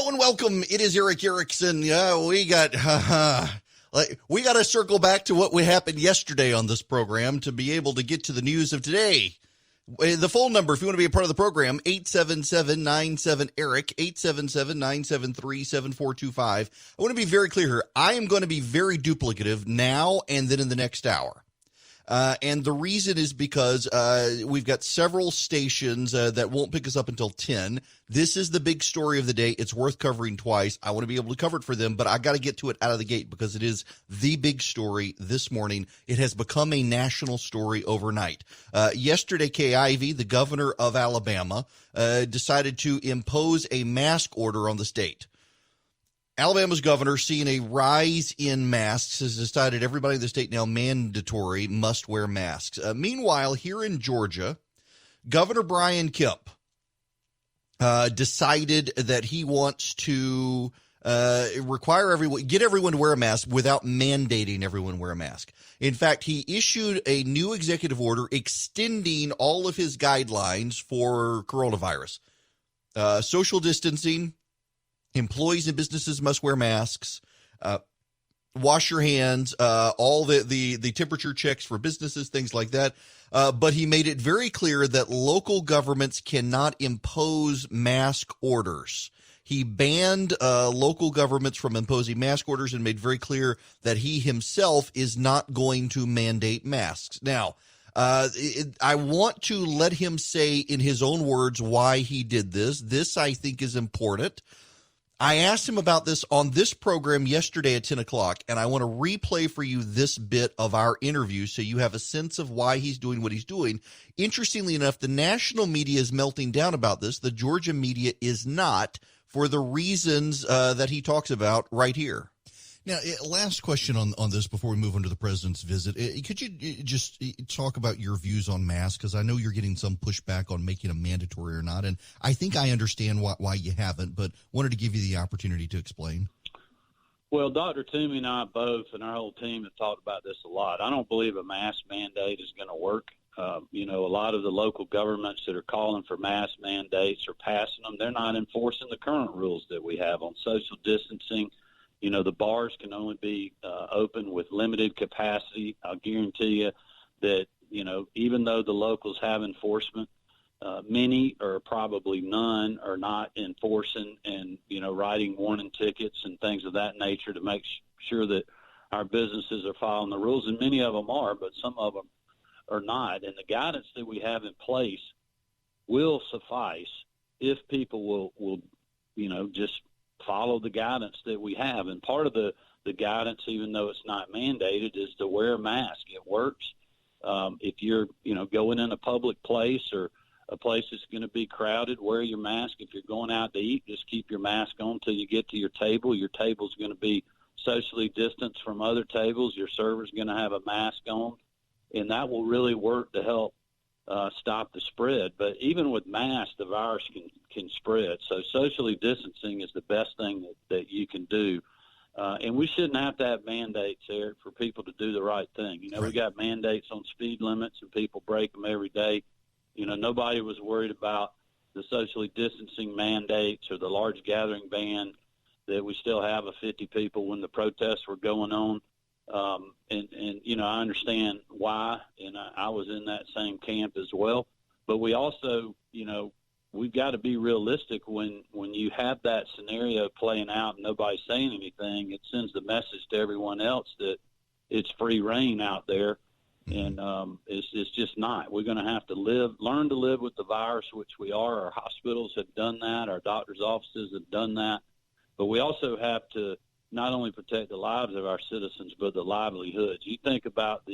Hello and welcome. It is Eric Erickson. We got to circle back to what happened yesterday on this program to be able to get to the news of today. The phone number, if you want to be a part of the program, 877-97-ERIC, 877-973-7425. I want to be very clear here. I am going to be very duplicative now and then in the next hour. And the reason is because we've got several stations that won't pick us up until 10. This is the big story of the day. It's worth covering twice. I want to be able to cover it for them, but I got to get to it out of the gate because it is the big story this morning. It has become a national story overnight. Yesterday, Kay Ivey, the governor of Alabama, decided to impose a mask order on the state. Alabama's governor, seeing a rise in masks, has decided everybody in the state now mandatory must wear masks. Meanwhile, here in Georgia, Governor Brian Kemp decided that he wants to get everyone to wear a mask without mandating everyone wear a mask. In fact, he issued a new executive order extending all of his guidelines for coronavirus. Social distancing. Employees and businesses must wear masks, wash your hands, all the temperature checks for businesses, things like that. But he made it very clear that local governments cannot impose mask orders. He banned local governments from imposing mask orders and made very clear that he himself is not going to mandate masks. Now, I want to let him say in his own words why he did this. This, I think, is important. I asked him about this on this program yesterday at 10 o'clock, and I want to replay for you this bit of our interview so you have a sense of why he's doing what he's doing. Interestingly enough, the national media is melting down about this. The Georgia media is not, for the reasons that he talks about right here. Now, last question on this before we move on to the president's visit. Could you just talk about your views on masks? Because I know you're getting some pushback on making them mandatory or not, and I think I understand why you haven't, but wanted to give you the opportunity to explain. Well, Dr. Toomey and I both and our whole team have talked about this a lot. I don't believe a mask mandate is going to work. A lot of the local governments that are calling for mask mandates or passing them, they're not enforcing the current rules that we have on social distancing. The bars can only be open with limited capacity. I'll guarantee you that, even though the locals have enforcement, many or probably none are not enforcing and, writing warning tickets and things of that nature to make sure that our businesses are following the rules. And many of them are, but some of them are not. And the guidance that we have in place will suffice if people will just follow the guidance that we have. And part of the guidance, even though it's not mandated, is to wear a mask. It works. If you're, going in a public place or a place that's going to be crowded, wear your mask. If you're going out to eat, just keep your mask on until you get to your table. Your table's going to be socially distanced from other tables. Your server's going to have a mask on, and that will really work to help stop the spread. But even with masks, the virus can spread. So socially distancing is the best thing that you can do. And we shouldn't have to have mandates, Eric, for people to do the right thing. Right. We got mandates on speed limits and people break them every day. Nobody was worried about the socially distancing mandates or the large gathering ban that we still have of 50 people when the protests were going on. I understand why, and I was in that same camp as well. But we also, we've got to be realistic when you have that scenario playing out and nobody's saying anything. It sends the message to everyone else that it's free reign out there, and it's just not. We're going to have to learn to live with the virus, which we are. Our hospitals have done that. Our doctors' offices have done that. But we also have to not only protect the lives of our citizens, but the livelihoods. You think about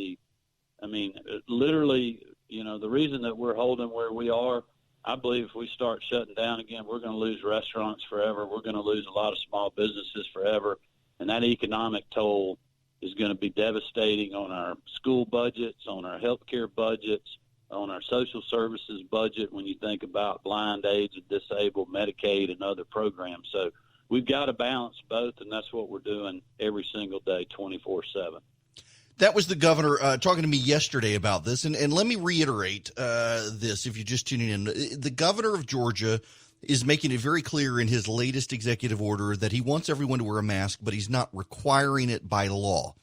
literally, the reason that we're holding where we are, I believe if we start shutting down again, we're going to lose restaurants forever. We're going to lose a lot of small businesses forever. And that economic toll is going to be devastating on our school budgets, on our healthcare budgets, on our social services budget when you think about blind, aged, disabled, Medicaid, and other programs. So we've got to balance both, and that's what we're doing every single day, 24/7. That was the governor talking to me yesterday about this. And let me reiterate this if you're just tuning in. The governor of Georgia is making it very clear in his latest executive order that he wants everyone to wear a mask, but he's not requiring it by law.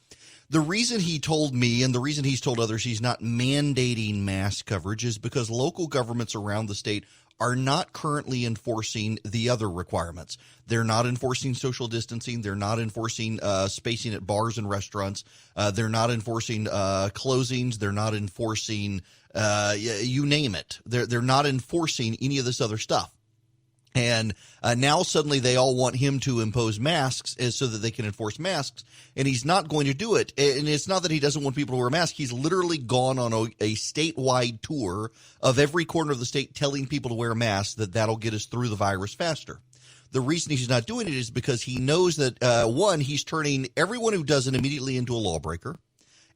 The reason he told me and the reason he's told others he's not mandating mask coverage is because local governments around the state are not currently enforcing the other requirements. They're not enforcing social distancing. They're not enforcing spacing at bars and restaurants. They're not enforcing closings. They're not enforcing you name it. They're not enforcing any of this other stuff. And now suddenly they all want him to impose masks so that they can enforce masks, and he's not going to do it. And it's not that he doesn't want people to wear masks. He's literally gone on a statewide tour of every corner of the state telling people to wear masks, that'll get us through the virus faster. The reason he's not doing it is because he knows that, one, he's turning everyone who doesn't immediately into a lawbreaker,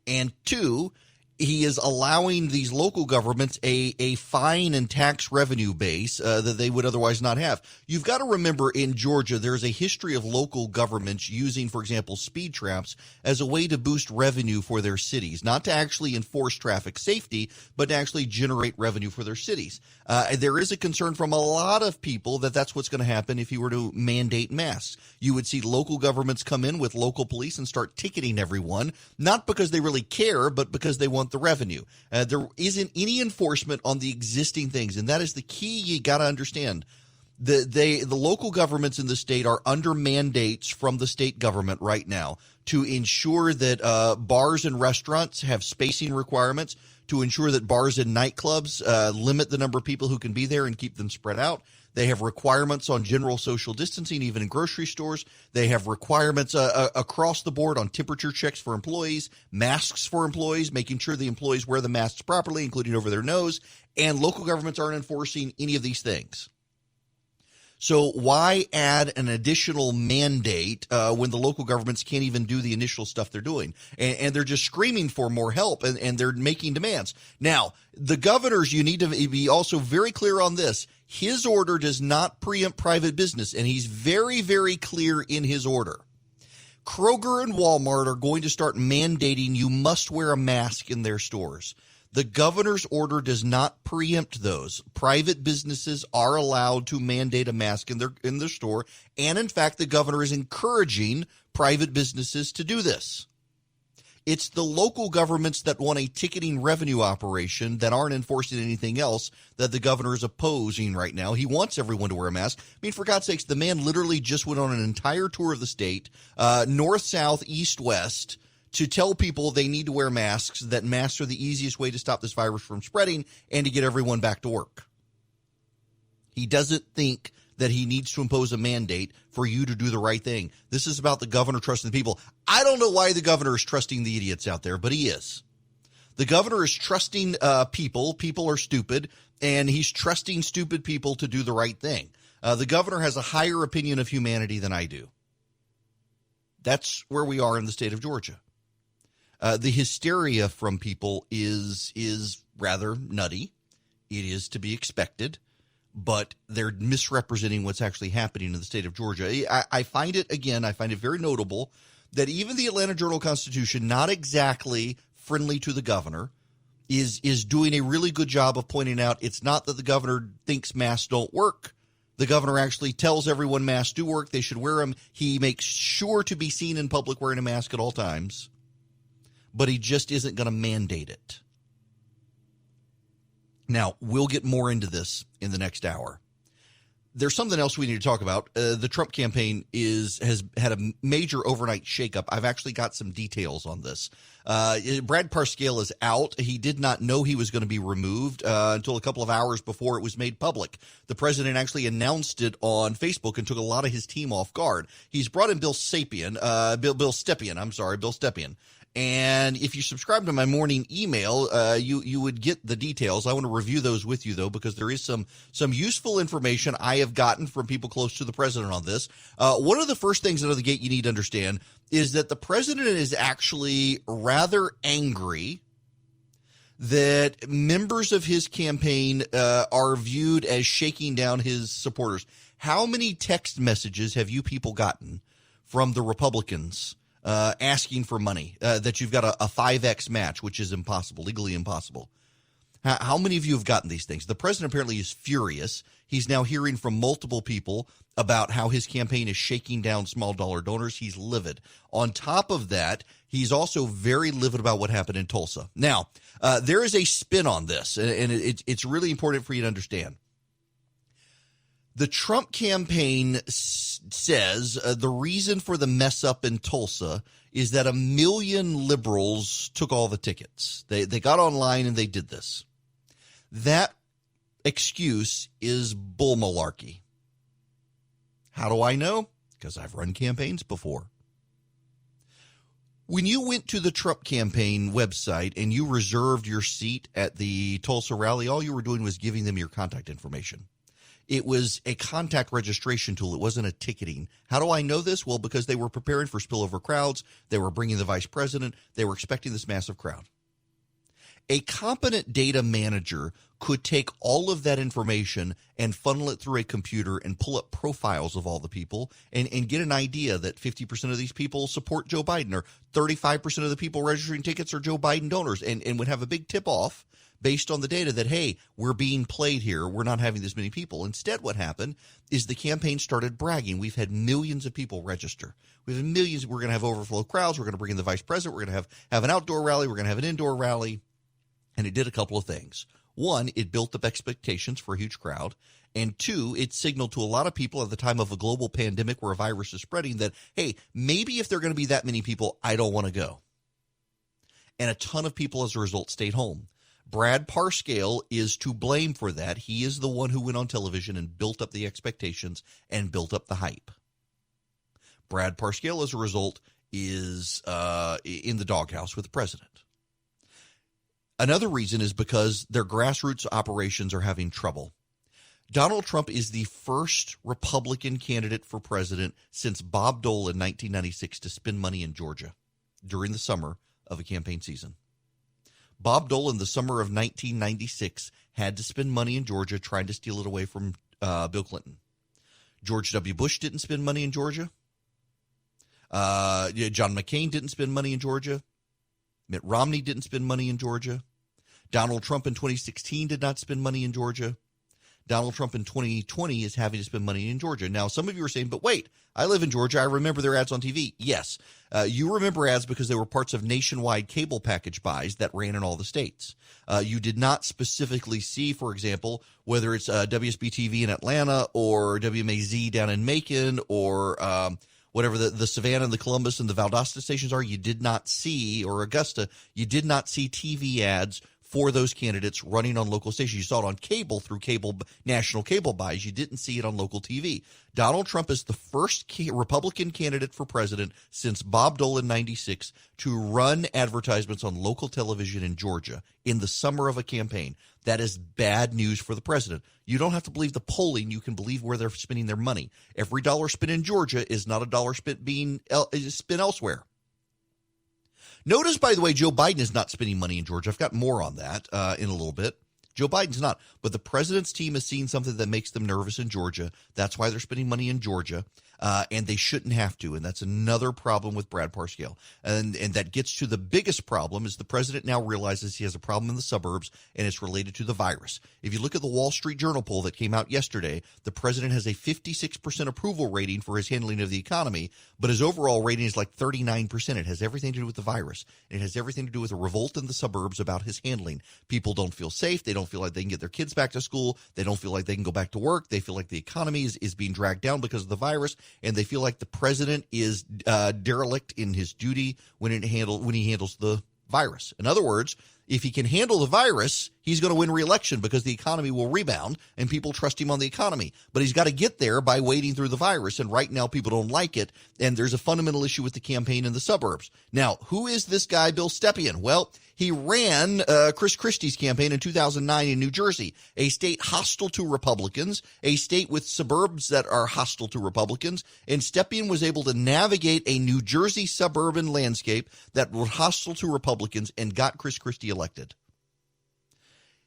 and two, he is allowing these local governments a fine and tax revenue base that they would otherwise not have. You've got to remember in Georgia, there's a history of local governments using, for example, speed traps as a way to boost revenue for their cities, not to actually enforce traffic safety, but to actually generate revenue for their cities. There is a concern from a lot of people that that's what's going to happen if you were to mandate masks. You would see local governments come in with local police and start ticketing everyone, not because they really care, but because they want the revenue. There isn't any enforcement on the existing things, and that is the key you got to understand. The local governments in the state are under mandates from the state government right now to ensure that bars and restaurants have spacing requirements, to ensure that bars and nightclubs limit the number of people who can be there and keep them spread out. They have requirements on general social distancing, even in grocery stores. They have requirements across the board on temperature checks for employees, masks for employees, making sure the employees wear the masks properly, including over their nose. And local governments aren't enforcing any of these things. So why add an additional mandate when the local governments can't even do the initial stuff they're doing? And they're just screaming for more help, and they're making demands. Now, the governors, you need to be also very clear on this. His order does not preempt private business, and he's very, very clear in his order. Kroger and Walmart are going to start mandating you must wear a mask in their stores. The governor's order does not preempt those. Private businesses are allowed to mandate a mask in their store, and in fact, the governor is encouraging private businesses to do this. It's the local governments that want a ticketing revenue operation that aren't enforcing anything else that the governor is opposing right now. He wants everyone to wear a mask. I mean, for God's sakes, the man literally just went on an entire tour of the state, north, south, east, west, to tell people they need to wear masks, that masks are the easiest way to stop this virus from spreading and to get everyone back to work. He doesn't think that he needs to impose a mandate for you to do the right thing. This is about the governor trusting the people. I don't know why the governor is trusting the idiots out there, but he is. The governor is trusting people. People are stupid, and he's trusting stupid people to do the right thing. The governor has a higher opinion of humanity than I do. That's where we are in the state of Georgia. The hysteria from people is rather nutty. It is to be expected, but they're misrepresenting what's actually happening in the state of Georgia. I find it very notable that even the Atlanta Journal-Constitution, not exactly friendly to the governor, is doing a really good job of pointing out it's not that the governor thinks masks don't work. The governor actually tells everyone masks do work. They should wear them. He makes sure to be seen in public wearing a mask at all times, but he just isn't going to mandate it. Now, we'll get more into this in the next hour. There's something else we need to talk about. The Trump campaign has had a major overnight shakeup. I've actually got some details on this. Brad Parscale is out. He did not know he was going to be removed until a couple of hours before it was made public. The president actually announced it on Facebook and took a lot of his team off guard. He's brought in Bill Stepien. And if you subscribe to my morning email, you would get the details. I want to review those with you, though, because there is some useful information I have gotten from people close to the president on this. One of the first things out of the gate you need to understand is that the president is actually rather angry that members of his campaign are viewed as shaking down his supporters. How many text messages have you people gotten from the Republicans asking for money, that you've got a 5X match, which is impossible, legally impossible? How many of you have gotten these things? The president apparently is furious. He's now hearing from multiple people about how his campaign is shaking down small dollar donors. He's livid. On top of that, he's also very livid about what happened in Tulsa. Now, there is a spin on this, and it's really important for you to understand. The Trump campaign says the reason for the mess up in Tulsa is that 1 million liberals took all the tickets. They got online and they did this. That excuse is bull malarkey. How do I know? Because I've run campaigns before. When you went to the Trump campaign website and you reserved your seat at the Tulsa rally, all you were doing was giving them your contact information. It was a contact registration tool. It wasn't a ticketing. How do I know this? Well, because they were preparing for spillover crowds. They were bringing the vice president. They were expecting this massive crowd. A competent data manager could take all of that information and funnel it through a computer and pull up profiles of all the people and get an idea that 50% of these people support Joe Biden or 35% of the people registering tickets are Joe Biden donors and would have a big tip-off based on the data that, hey, we're being played here. We're not having this many people. Instead, what happened is the campaign started bragging. We've had millions of people register. We've had millions. We're going to have overflow crowds. We're going to bring in the vice president. We're going to have an outdoor rally. We're going to have an indoor rally. And it did a couple of things. One, it built up expectations for a huge crowd. And two, it signaled to a lot of people at the time of a global pandemic where a virus is spreading that, hey, maybe if there are going to be that many people, I don't want to go. And a ton of people as a result stayed home. Brad Parscale is to blame for that. He is the one who went on television and built up the expectations and built up the hype. Brad Parscale, as a result, is in the doghouse with the president. Another reason is because their grassroots operations are having trouble. Donald Trump is the first Republican candidate for president since Bob Dole in 1996 to spend money in Georgia during the summer of a campaign season. Bob Dole in the summer of 1996 had to spend money in Georgia trying to steal it away from Bill Clinton. George W. Bush didn't spend money in Georgia. John McCain didn't spend money in Georgia. Mitt Romney didn't spend money in Georgia. Donald Trump in 2016 did not spend money in Georgia. Donald Trump in 2020 is having to spend money in Georgia. Now, some of you are saying, but wait, I live in Georgia. I remember their ads on TV. Yes, you remember ads because they were parts of nationwide cable package buys that ran in all the states. You did not specifically see, for example, whether it's WSB-TV in Atlanta or WMAZ down in Macon or whatever the Savannah and the Columbus and the Valdosta stations are, you did not see, or Augusta, you did not see TV ads for those candidates running on local stations. You saw it on cable through national cable buys. You didn't see it on local TV. Donald Trump is the first Republican candidate for president since Bob Dole in 96 to run advertisements on local television in Georgia in the summer of a campaign. That is bad news for the president. You don't have to believe the polling. You can believe where they're spending their money. Every dollar spent in Georgia is not a dollar spent being spent elsewhere. Notice, by the way, Joe Biden is not spending money in Georgia. I've got more on that in a little bit. Joe Biden's not. But the president's team has seen something that makes them nervous in Georgia. That's why they're spending money in Georgia. And they shouldn't have to. And that's another problem with Brad Parscale. And that gets to the biggest problem is the president now realizes he has a problem in the suburbs, and it's related to the virus. If you look at the Wall Street Journal poll that came out yesterday, the president has a 56% approval rating for his handling of the economy, but his overall rating is like 39%. It has everything to do with the virus. It has everything to do with a revolt in the suburbs about his handling. People don't feel safe. They don't feel like they can get their kids back to school. They don't feel like they can go back to work. They feel like the economy is being dragged down because of the virus. And they feel like the president is derelict in his duty when he handles the virus. In other words, if he can handle the virus, he's going to win re-election because the economy will rebound and people trust him on the economy. But he's got to get there by wading through the virus. And right now, people don't like it. And there's a fundamental issue with the campaign in the suburbs. Now, who is this guy, Bill Stepien? Well, he ran Chris Christie's campaign in 2009 in New Jersey, a state hostile to Republicans, a state with suburbs that are hostile to Republicans. And Stepien was able to navigate a New Jersey suburban landscape that was hostile to Republicans and got Chris Christie elected.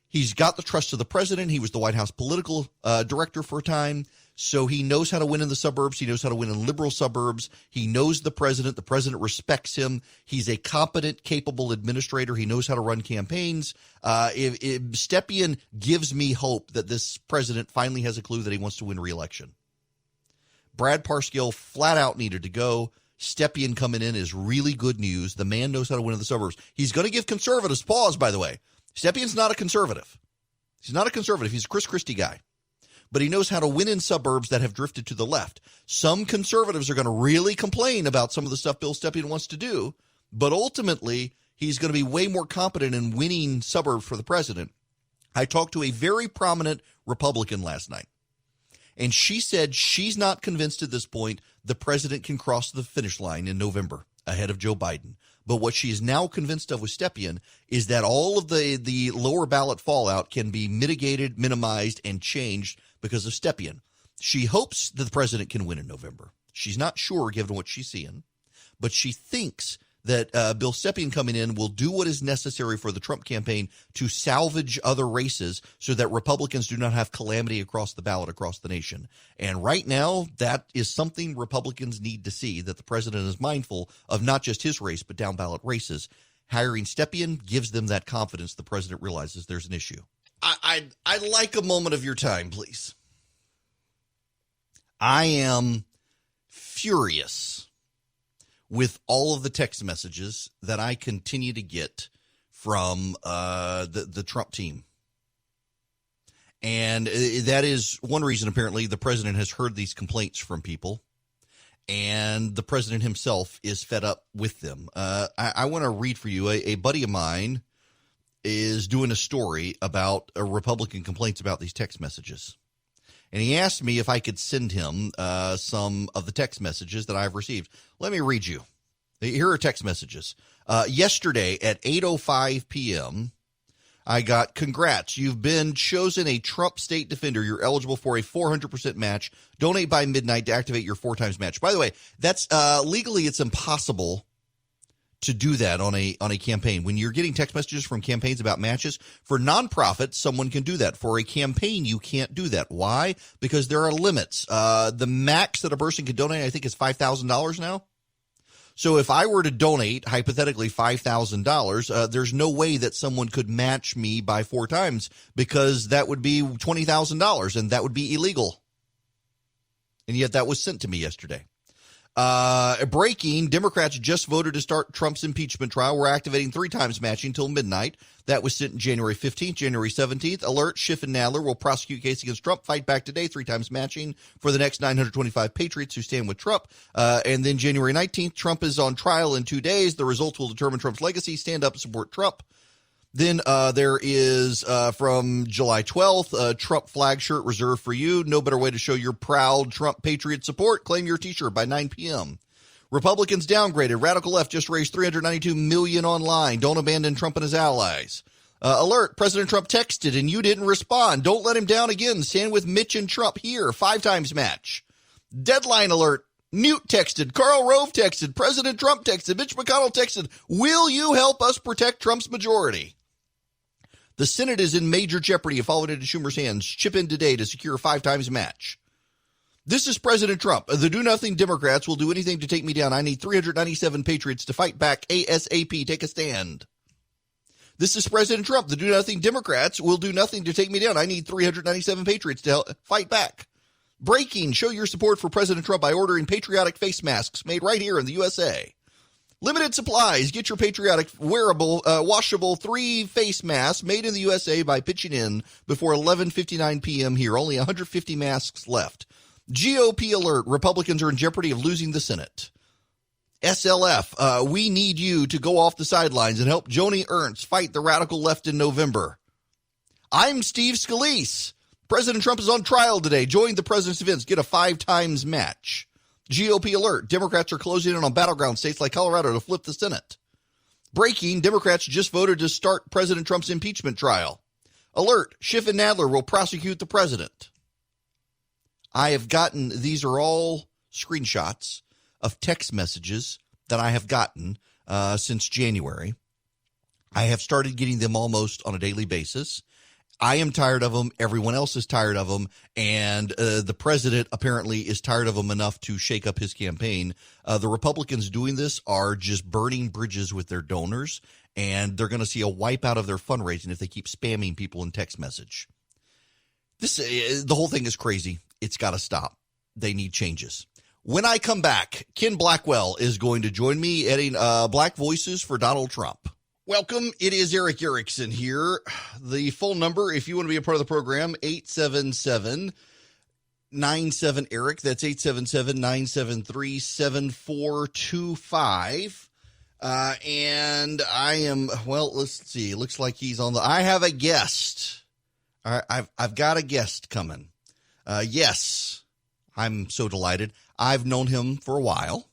He's got the trust of the president. He was the White House political director for a time. So he knows how to win in the suburbs. He knows how to win in liberal suburbs. He knows the president. The president respects him. He's a competent, capable administrator. He knows how to run campaigns. If Stepien gives me hope that this president finally has a clue that he wants to win re-election. Brad Parscale flat out needed to go. Stepien coming in is really good news. The man knows how to win in the suburbs. He's going to give conservatives pause, by the way. Stepien's not a conservative. He's not a conservative. He's a Chris Christie guy. But he knows how to win in suburbs that have drifted to the left. Some conservatives are going to really complain about some of the stuff Bill Stepien wants to do, but ultimately he's going to be way more competent in winning suburbs for the president. I talked to a very prominent Republican last night, and she said she's not convinced at this point the president can cross the finish line in November ahead of Joe Biden. But what she is now convinced of with Stepien is that all of the lower ballot fallout can be mitigated, minimized, and changed because of Stepien. She hopes that the president can win in November. She's not sure given what she's seeing, but she thinks that Bill Stepien coming in will do what is necessary for the Trump campaign to salvage other races so that Republicans do not have calamity across the ballot across the nation. And right now, that is something Republicans need to see, that the president is mindful of not just his race, but down ballot races. Hiring Stepien gives them that confidence the president realizes there's an issue. I'd like a moment of your time, please. I am furious with all of the text messages that I continue to get from the Trump team. And that is one reason, apparently, the president has heard these complaints from people, and the president himself is fed up with them. I want to read for you. A buddy of mine is doing a story about Republican complaints about these text messages. And he asked me if I could send him some of the text messages that I've received. Let me read you. Here are text messages. Yesterday at 8:05 p.m., I got, congrats, you've been chosen a Trump state defender. You're eligible for a 400% match. Donate by midnight to activate your 4 times match. By the way, that's legally it's impossible to do that on a campaign. When you're getting text messages from campaigns about matches, for nonprofits, someone can do that. For a campaign, you can't do that. Why? Because there are limits. The max that a person can donate, I think, is $5,000 now. So if I were to donate, hypothetically, $5,000, there's no way that someone could match me by 4 times, because that would be $20,000, and that would be illegal. And yet that was sent to me yesterday. Breaking, Democrats just voted to start Trump's impeachment trial. We're activating 3 times matching till midnight. That was sent January 15th, January 17th. Alert, Schiff and Nadler will prosecute case against Trump. Fight back today, 3 times matching for the next 925 patriots who stand with Trump. And then January 19th, Trump is on trial in 2 days. The results will determine Trump's legacy. Stand up and support Trump. Then there is from July 12th, Trump flag shirt reserved for you. No better way to show your proud Trump patriot support. Claim your t-shirt by 9 p.m. Republicans downgraded. Radical left just raised $392 million online. Don't abandon Trump and his allies. Alert, President Trump texted and you didn't respond. Don't let him down again. Stand with Mitch and Trump here. 5 times match. Deadline alert. Newt texted. Karl Rove texted. President Trump texted. Mitch McConnell texted. Will you help us protect Trump's majority? The Senate is in major jeopardy. If followed into Schumer's hands, chip in today to secure a 5 times match. This is President Trump. The do-nothing Democrats will do anything to take me down. I need 397 patriots to fight back ASAP. Take a stand. This is President Trump. The do-nothing Democrats will do nothing to take me down. I need 397 patriots to fight back. Breaking, show your support for President Trump by ordering patriotic face masks made right here in the USA. Limited supplies. Get your patriotic, wearable, washable 3 face masks made in the USA by pitching in before 11:59 p.m. here. Only 150 masks left. GOP alert. Republicans are in jeopardy of losing the Senate. SLF. We need you to go off the sidelines and help Joni Ernst fight the radical left in November. I'm Steve Scalise. President Trump is on trial today. Join the president's events. Get a 5 times match. GOP alert. Democrats are closing in on battleground states like Colorado to flip the Senate. Breaking. Democrats just voted to start President Trump's impeachment trial. Alert. Schiff and Nadler will prosecute the president. I have gotten, these are all screenshots of text messages that I have gotten since January. I have started getting them almost on a daily basis. I am tired of them. Everyone else is tired of them. And the president apparently is tired of them enough to shake up his campaign. The Republicans doing this are just burning bridges with their donors, and they're going to see a wipeout of their fundraising if they keep spamming people in text message. The whole thing is crazy. It's got to stop. They need changes. When I come back, Ken Blackwell is going to join me adding Black Voices for Donald Trump. Welcome. It is Eric Erickson here. The phone number, if you want to be a part of the program, 877-97-ERIC. That's 877-973-7425. And I am, well, let's see. It looks like he's on I have a guest. All right, I've got a guest coming. Yes, I'm so delighted. I've known him for a while.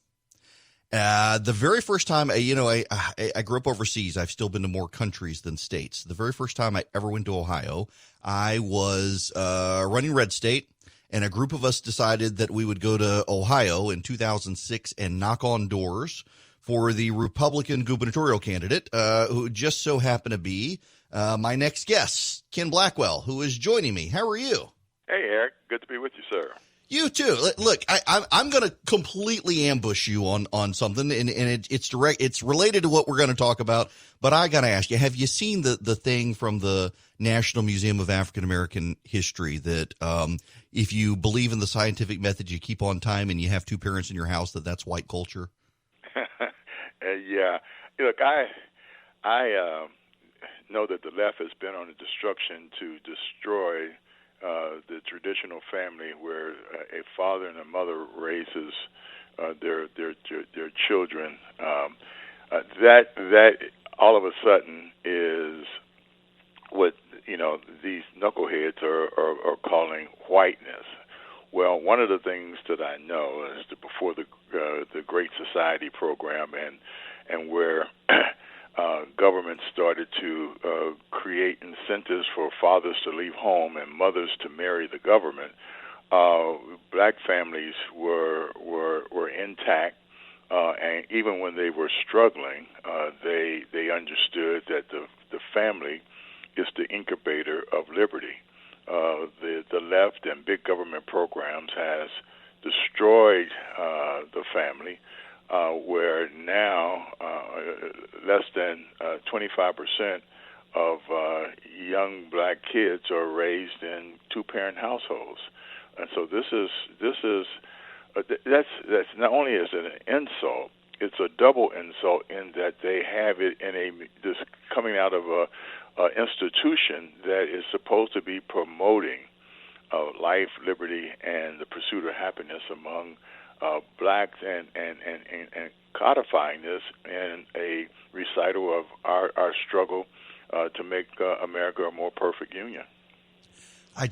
The very first time, I grew up overseas. I've still been to more countries than states. The very first time I ever went to Ohio, I was running Red State, and a group of us decided that we would go to Ohio in 2006 and knock on doors for the Republican gubernatorial candidate, who just so happened to be my next guest, Ken Blackwell, who is joining me. How are you? Hey, Eric. Good to be with you, sir. You too. Look, I'm going to completely ambush you on something, and it's direct. It's related to what we're going to talk about. But I got to ask you: have you seen the thing from the National Museum of African American History that if you believe in the scientific method, you keep on time, and you have two parents in your house, that's white culture? Yeah. Look, I know that the left has been on a destruction to destroy the traditional family, where a father and a mother raises their children. That all of a sudden is what these knuckleheads are calling whiteness. Well, one of the things that I know is that before the Great Society program and where government started to create incentives for fathers to leave home and mothers to marry the government, black families were intact, and even when they were struggling, they understood that the family is the incubator of liberty. The left and big government programs has destroyed the family. Where now less than 25% of young black kids are raised in two-parent households, and so that's not only is it an insult, it's a double insult in that they have it in this coming out of a institution that is supposed to be promoting life, liberty, and the pursuit of happiness among blacks, and codifying this in a recital of our struggle to make America a more perfect union. I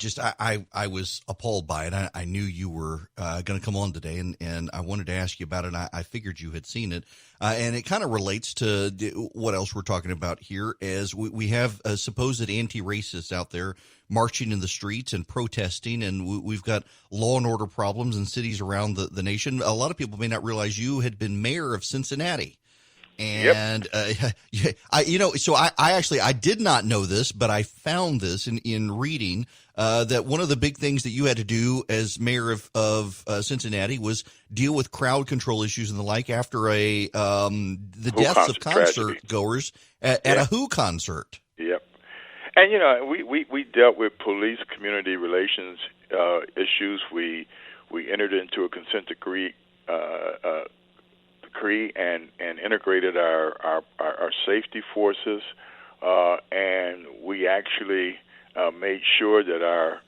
was appalled by it. I knew you were going to come on today, and I wanted to ask you about it. I figured you had seen it, and it kind of relates to what else we're talking about here, as we have supposed anti-racists out there marching in the streets and protesting, and we've got law and order problems in cities around the nation. A lot of people may not realize you had been mayor of Cincinnati. And, so I did not know this, but I found this in reading, that one of the big things that you had to do as mayor of Cincinnati was deal with crowd control issues and the like after the deaths of concert goers at a Who concert. Yep. And, we dealt with police community relations issues. We entered into a consent decree and integrated our safety forces, and we actually made sure that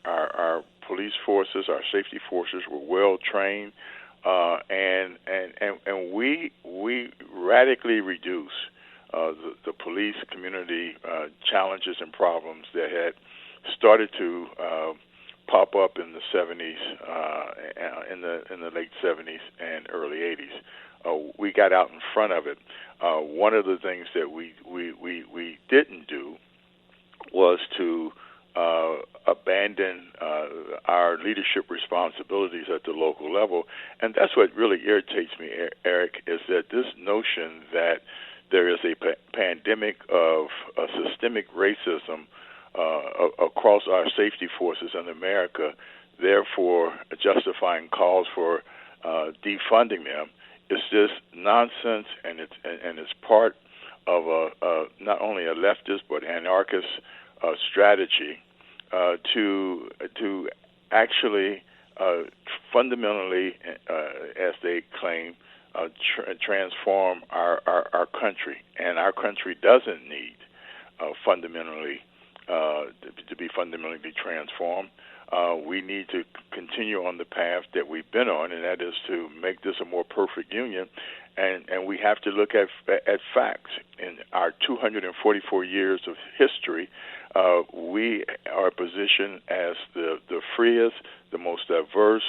our police forces, our safety forces, were well trained, and we radically reduced the police community challenges and problems that had started to pop up in the 70s, in the late 70s and early 80s. We got out in front of it. One of the things that we didn't do was to abandon our leadership responsibilities at the local level, and that's what really irritates me, Eric, is that this notion that there is a pandemic of systemic racism across our safety forces in America, therefore justifying calls for defunding them, is just nonsense, and it's part of not only a leftist but anarchist strategy to actually fundamentally, as they claim, transform our country. And our country doesn't need fundamentally to be fundamentally transformed. We need to continue on the path that we've been on, and that is to make this a more perfect union. And we have to look at facts. In our 244 years of history, we are positioned as the freest, the most diverse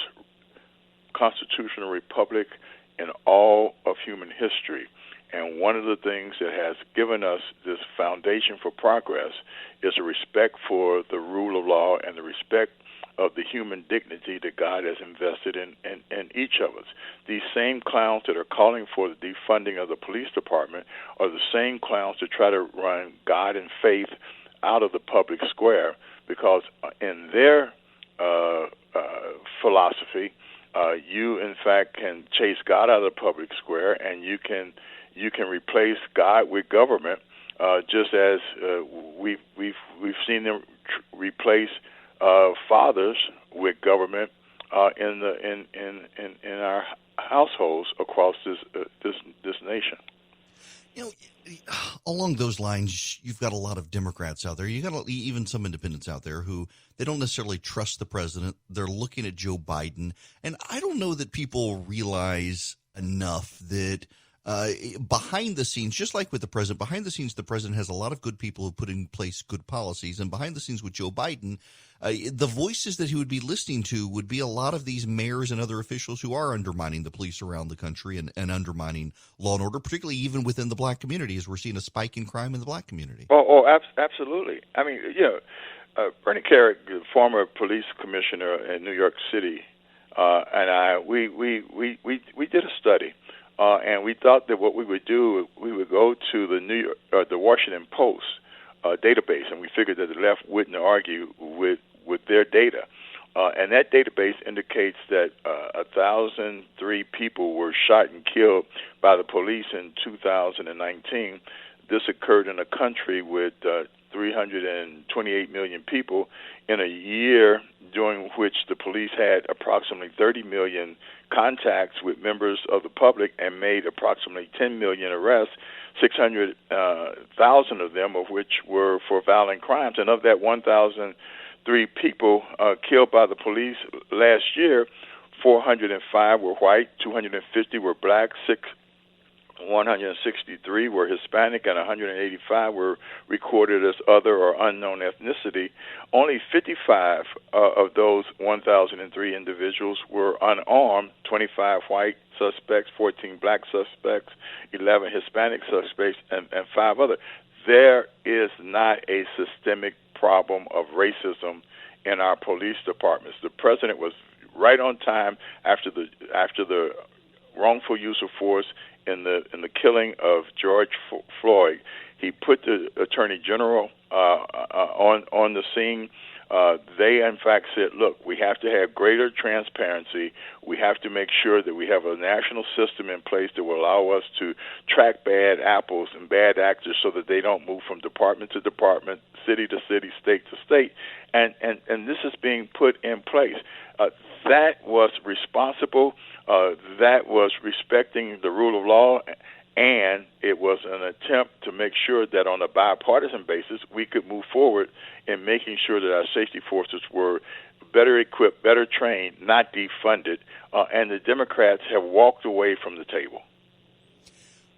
constitutional republic in all of human history. And one of the things that has given us this foundation for progress is a respect for the rule of law and the respect of the human dignity that God has invested in each of us. These same clowns that are calling for the defunding of the police department are the same clowns that try to run God and faith out of the public square, because in their philosophy, you in fact can chase God out of the public square, and you can replace God with government, just as we've seen them replace fathers with government in our households across this nation. You know, along those lines, you've got a lot of Democrats out there. You got even some independents out there who they don't necessarily trust the president. They're looking at Joe Biden, and I don't know that people realize enough that behind the scenes, just like with the president, behind the scenes, the president has a lot of good people who put in place good policies. And behind the scenes with Joe Biden, the voices that he would be listening to would be a lot of these mayors and other officials who are undermining the police around the country and undermining law and order, particularly even within the black community, as we're seeing a spike in crime in the black community. Absolutely. I mean, Bernie Kerik, the former police commissioner in New York City, and we did a study. And we thought that what we would do, we would go to the Washington Post database, and we figured that the left wouldn't argue with their data. And that database indicates that 1,003 people were shot and killed by the police in 2019. This occurred in a country with 328 million people in a year during which the police had approximately 30 million contacts with members of the public and made approximately 10 million arrests, 600,000 of them of which were for violent crimes. And of that 1,003 people killed by the police last year, 405 were white, 250 were black, 163 were Hispanic, and 185 were recorded as other or unknown ethnicity. Only 55 of those 1,003 individuals were unarmed, 25 white suspects, 14 black suspects, 11 Hispanic suspects, and 5 other. There is not a systemic problem of racism in our police departments. The president was right on time after the wrongful use of force in the killing of George Floyd. He put the Attorney General on the scene. They, in fact, said, look, we have to have greater transparency. We have to make sure that we have a national system in place that will allow us to track bad apples and bad actors so that they don't move from department to department, city to city, state to state. And this is being put in place. That was responsible. That was respecting the rule of law, and it was an attempt to make sure that on a bipartisan basis we could move forward in making sure that our safety forces were better equipped, better trained, not defunded, and the Democrats have walked away from the table.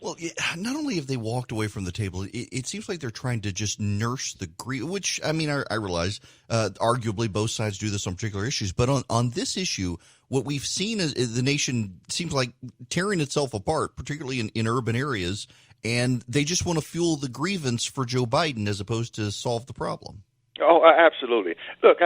Well, not only have they walked away from the table, it seems like they're trying to just nurse the grief, which, I mean, I realize arguably both sides do this on particular issues. But on this issue, what we've seen is the nation seems like tearing itself apart, particularly in urban areas, and they just want to fuel the grievance for Joe Biden as opposed to solve the problem. Oh, absolutely. Look,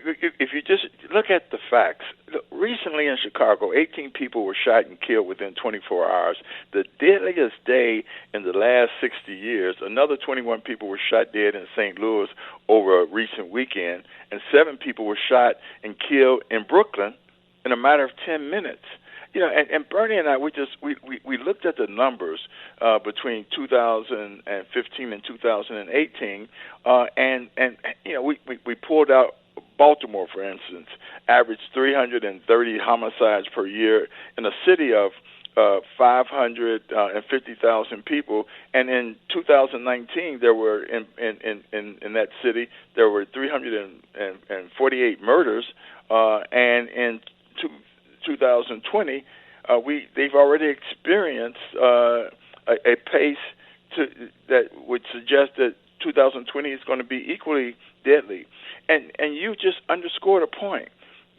if you just look at the facts, recently in Chicago, 18 people were shot and killed within 24 hours. The deadliest day in the last 60 years, another 21 people were shot dead in St. Louis over a recent weekend, and 7 people were shot and killed in Brooklyn in a matter of 10 minutes. You know, and Bernie and I, we looked at the numbers between 2015 and 2018, and you know, we pulled out Baltimore, for instance, averaged 330 homicides per year in a city of 550,000 people, and in 2019 there were in that city there were 348 murders, and in 2020 they've already experienced a pace that would suggest that 2020 is going to be equally deadly. And you just underscored a point.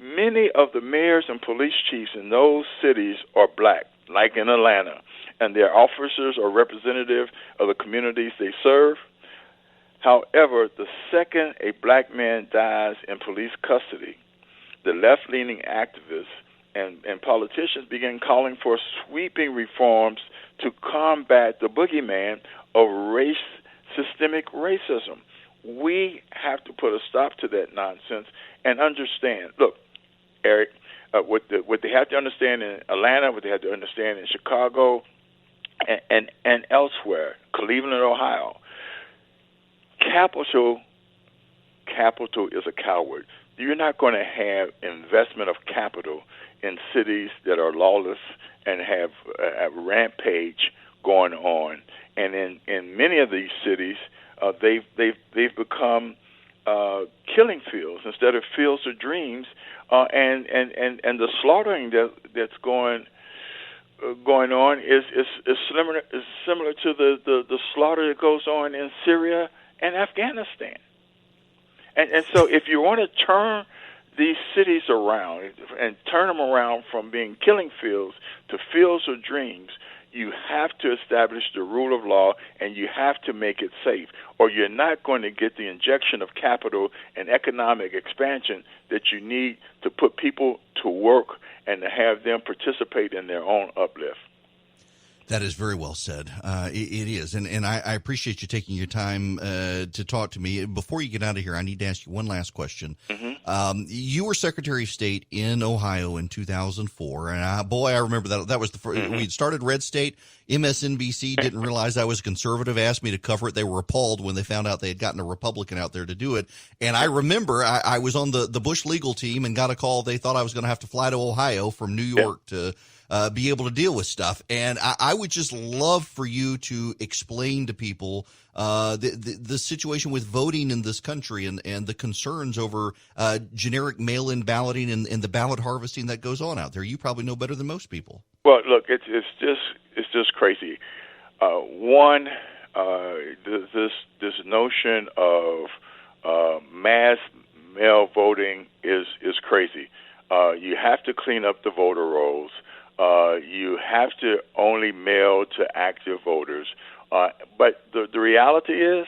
Many of the mayors and police chiefs in those cities are black, like in Atlanta, and their officers are representative of the communities they serve. However, the second a black man dies in police custody, the left-leaning activists and politicians begin calling for sweeping reforms to combat the boogeyman of systemic racism. We have to put a stop to that nonsense and understand. Look, Eric, what they have to understand in Atlanta, what they have to understand in Chicago, and elsewhere, Cleveland, Ohio, capital is a coward. You're not going to have investment of capital in cities that are lawless and have a rampage going on. And in many of these cities, they've become killing fields instead of fields of dreams, and the slaughtering that's going on is similar to the slaughter that goes on in Syria and Afghanistan. And so if you want to turn these cities around and turn them around from being killing fields to fields of dreams, you have to establish the rule of law, and you have to make it safe, or you're not going to get the injection of capital and economic expansion that you need to put people to work and to have them participate in their own uplift. That is very well said. It is. And I appreciate you taking your time to talk to me. Before you get out of here, I need to ask you one last question. Mm-hmm. You were Secretary of State in Ohio in 2004. And I remember that. That was the first. Mm-hmm. We'd started Red State. MSNBC didn't realize I was a conservative, asked me to cover it. They were appalled when they found out they had gotten a Republican out there to do it. And I remember I was on the Bush legal team and got a call. They thought I was going to have to fly to Ohio from New York to be able to deal with stuff. And I would just love for you to explain to people the situation with voting in this country and the concerns over generic mail-in balloting and the ballot harvesting that goes on out there. You probably know better than most people. Well, look, it's just crazy. This notion of mass mail voting is crazy. You have to clean up the voter rolls. You have to only mail to active voters. But the reality is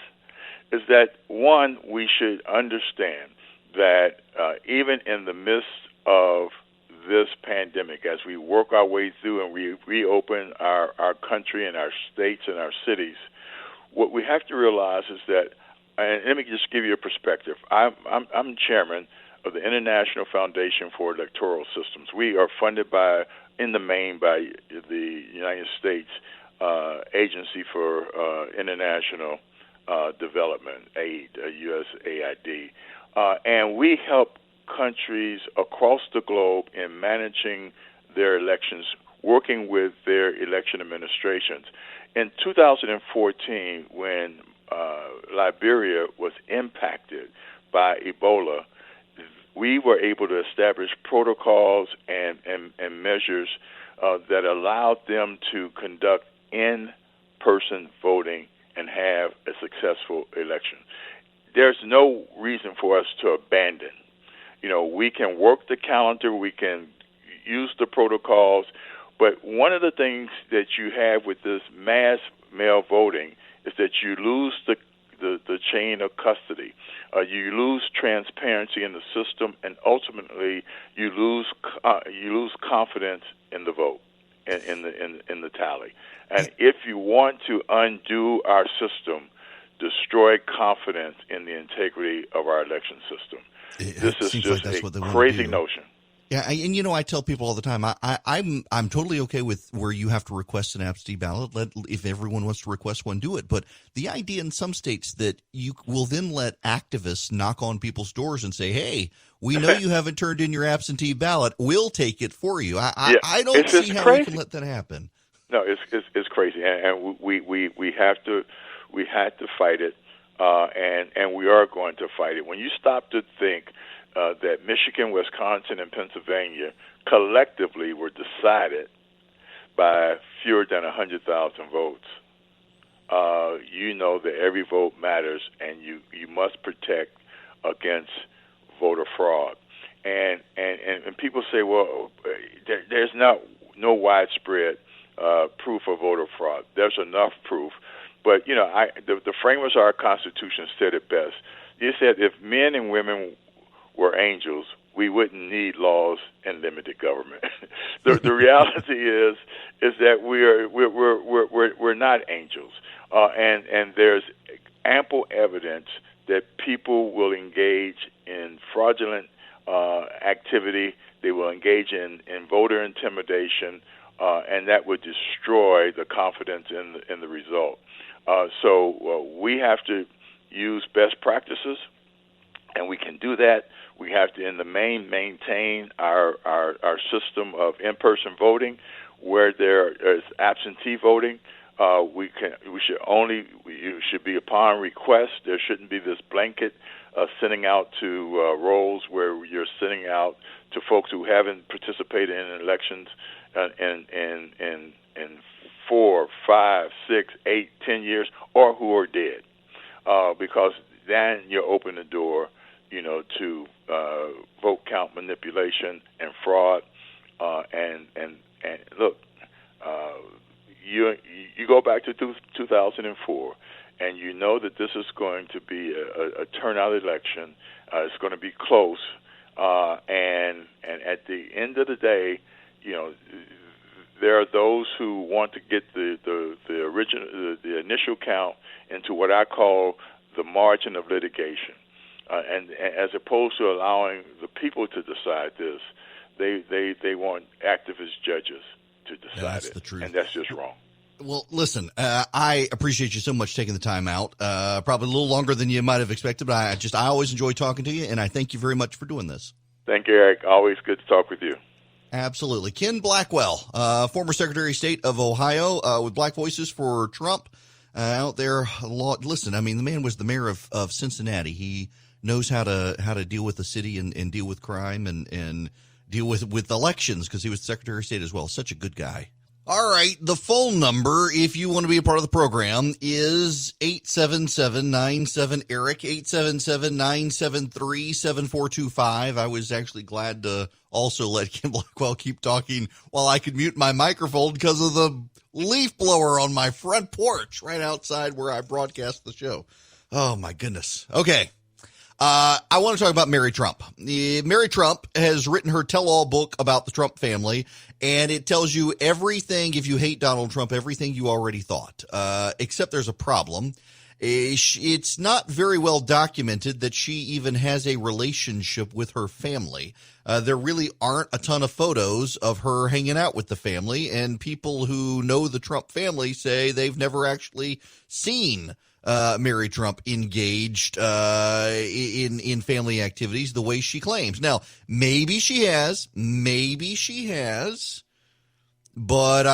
that, one, we should understand that even in the midst of this pandemic, as we work our way through and we reopen our country and our states and our cities, what we have to realize is that, and let me just give you a perspective. I'm chairman of the International Foundation for Electoral Systems. We are funded in the main by the United States Agency for International Development Aid, USAID, and we help countries across the globe in managing their elections, working with their election administrations. In 2014, when Liberia was impacted by Ebola, we were able to establish protocols and measures that allowed them to conduct in-person voting and have a successful election. There's no reason for us to abandon. We can work the calendar, we can use the protocols, but one of the things that you have with this mass mail voting is that you lose the chain of custody. You lose transparency in the system, and ultimately you lose confidence in the vote, in the tally. And if you want to undo our system, destroy confidence in the integrity of our election system. This is just a crazy notion. Yeah, and I tell people all the time, I'm totally okay with where you have to request an absentee ballot. If everyone wants to request one, do it. But the idea in some states that you will then let activists knock on people's doors and say, "Hey, we know you haven't turned in your absentee ballot. We'll take it for you." I don't see how we can let that happen. No, it's crazy, and we have to fight it, and we are going to fight it. When you stop to think that Michigan, Wisconsin, and Pennsylvania collectively were decided by fewer than 100,000 votes, you know that every vote matters, and you must protect against voter fraud. And people say, well, there's no widespread proof of voter fraud. There's enough proof. But, the framers of our Constitution said it best. They said if men and women were angels, we wouldn't need laws and limited government. The reality is that we're not angels, and there's ample evidence that people will engage in fraudulent activity. They will engage in voter intimidation, and that would destroy the confidence in the result. So we have to use best practices, and we can do that. We have to, in the main, maintain our system of in-person voting. Where there is absentee voting, you should be upon request. There shouldn't be this blanket sending out to rolls where you're sending out to folks who haven't participated in elections in 4, 5, 6, 8, 10 years, or who are dead, because then you open the door, to vote count manipulation and fraud. And look, you go back to 2004, and you know that this is going to be a turnout election. It's going to be close, and at the end of the day, there are those who want to get the initial count into what I call the margin of litigation, and as opposed to allowing the people to decide this, they want activist judges to decide that's it, the truth. And that's just wrong. Well, listen, I appreciate you so much taking the time out. Probably a little longer than you might have expected, but I always enjoy talking to you, and I thank you very much for doing this. Thank you, Eric. Always good to talk with you. Absolutely. Ken Blackwell, former Secretary of State of Ohio, with Black Voices for Trump out there. Listen, I mean, the man was the mayor of Cincinnati. He knows how to deal with the city and deal with crime and deal with elections, because he was Secretary of State as well. Such a good guy. All right. The phone number, if you want to be a part of the program, is 877-97-ERIC, 877-973-7425. I was actually glad to also let Ken Blackwell keep talking while I could mute my microphone because of the leaf blower on my front porch right outside where I broadcast the show. Oh, my goodness. Okay. I want to talk about Mary Trump. Mary Trump has written her tell-all book about the Trump family, and it tells you everything, if you hate Donald Trump, everything you already thought, except there's a problem. It's not very well documented that she even has a relationship with her family. There really aren't a ton of photos of her hanging out with the family, and people who know the Trump family say they've never actually seen Mary Trump engaged in family activities the way she claims. Now, maybe she has, but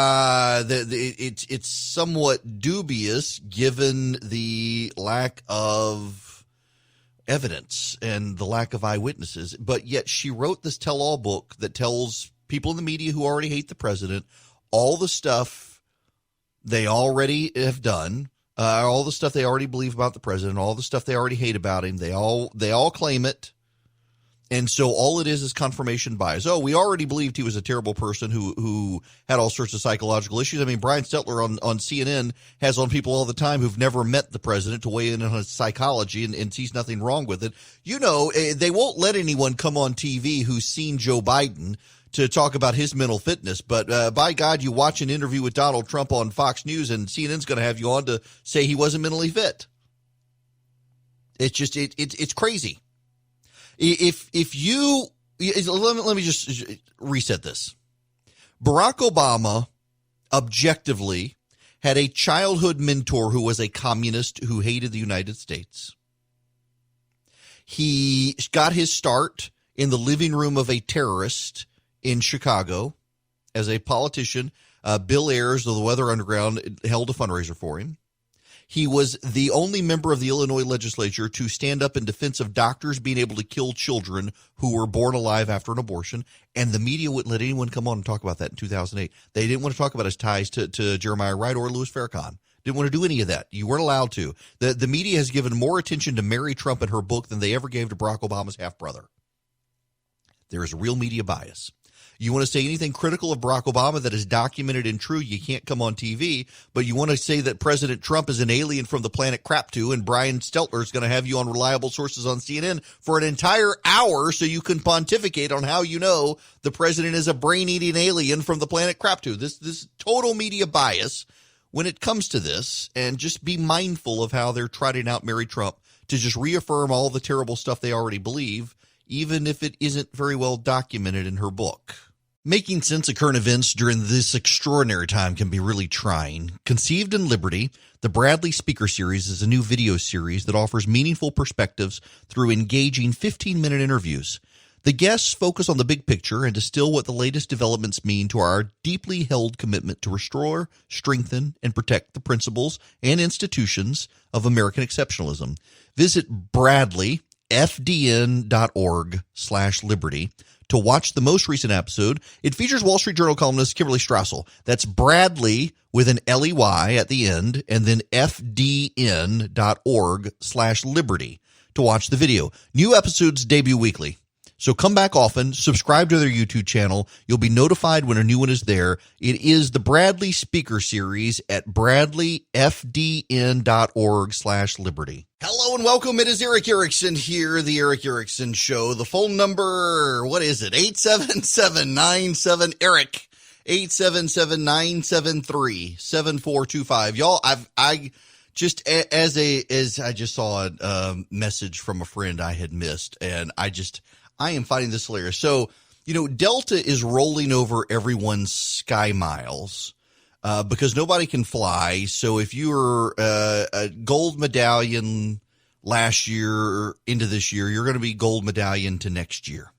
it's somewhat dubious given the lack of evidence and the lack of eyewitnesses. But yet she wrote this tell-all book that tells people in the media who already hate the president all the stuff they already have done. All the stuff they already believe about the president, all the stuff they already hate about him, they all claim it, And so all it is confirmation bias. Oh, we already believed he was a terrible person who had all sorts of psychological issues. I mean, Brian Stelter on CNN has on people all the time who've never met the president to weigh in on his psychology and sees nothing wrong with it. You know, they won't let anyone come on TV who's seen Joe Biden to talk about his mental fitness. But by God, you watch an interview with Donald Trump on Fox News and CNN's going to have you on to say he wasn't mentally fit. It's just, it's crazy. If you let me just reset this. Barack Obama objectively had a childhood mentor who was a communist who hated the United States. He got his start in the living room of a terrorist in Chicago as a politician. Bill Ayers of the Weather Underground held a fundraiser for him. He was the only member of the Illinois legislature to stand up in defense of doctors being able to kill children who were born alive after an abortion. And the media wouldn't let anyone come on and talk about that in 2008. They didn't want to talk about his ties to Jeremiah Wright or Louis Farrakhan. Didn't want to do any of that. You weren't allowed to. The media has given more attention to Mary Trump and her book than they ever gave to Barack Obama's half-brother. There is a real media bias. You want to say anything critical of Barack Obama that is documented and true, you can't come on TV. But you want to say that President Trump is an alien from the planet Crap-2, and Brian Stelter is going to have you on reliable sources on CNN for an entire hour so you can pontificate on how you know the president is a brain-eating alien from the planet Crap-2. This total media bias when it comes to this, and just be mindful of how they're trotting out Mary Trump to just reaffirm all the terrible stuff they already believe, even if it isn't very well documented in her book. Making sense of current events during this extraordinary time can be really trying. Conceived in Liberty, the Bradley Speaker Series is a new video series that offers meaningful perspectives through engaging 15-minute interviews. The guests focus on the big picture and distill what the latest developments mean to our deeply held commitment to restore, strengthen, and protect the principles and institutions of American exceptionalism. Visit bradleyfdn.org/liberty to watch the most recent episode. It features Wall Street Journal columnist Kimberly Strassel. That's Bradley with an L-E-Y at the end, and then fdn.org/liberty to watch the video. New episodes debut weekly. So come back often, subscribe to their YouTube channel. You'll be notified when a new one is there. It is the Bradley Speaker Series at bradleyfdn.org/liberty. Hello and welcome. It is Eric Erickson here, the Eric Erickson Show. The phone number, what is it? 877-97-ERIC. 877-973-7425. Y'all, I just as I just saw a message from a friend I had missed, and I am finding this hilarious. So, Delta is rolling over everyone's sky miles because nobody can fly. So if you were a gold medallion last year into this year, you're going to be gold medallion to next year,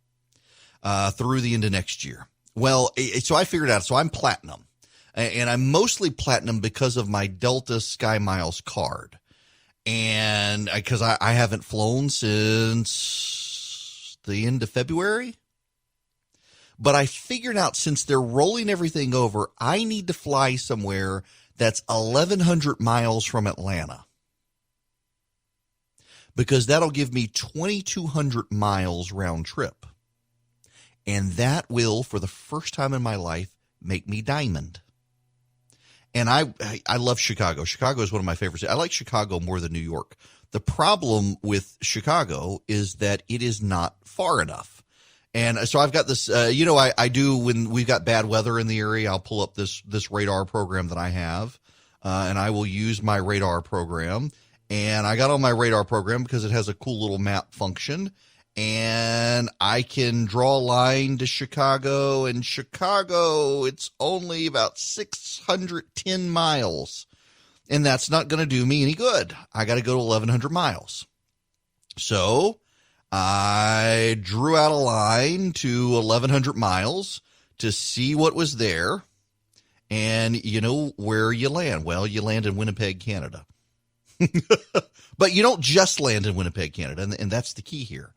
through the end of next year. Well, so I figured out. So I'm platinum, and I'm mostly platinum because of my Delta Sky Miles card. And because I haven't flown since the end of February. But I figured out, since they're rolling everything over, I need to fly somewhere that's 1,100 miles from Atlanta, because that'll give me 2,200 miles round trip. And that will, for the first time in my life, make me diamond. And I love Chicago. Chicago is one of my favorites. I like Chicago more than New York. The problem with Chicago is that it is not far enough. And so I've got this, I do, when we've got bad weather in the area, I'll pull up this radar program that I have, and I will use my radar program. And I got on my radar program because it has a cool little map function, and I can draw a line to Chicago, and Chicago, it's only about 610 miles. And that's not going to do me any good. I got to go to 1,100 miles. So I drew out a line to 1,100 miles to see what was there. And you know where you land? Well, you land in Winnipeg, Canada. But you don't just land in Winnipeg, Canada, and that's the key here.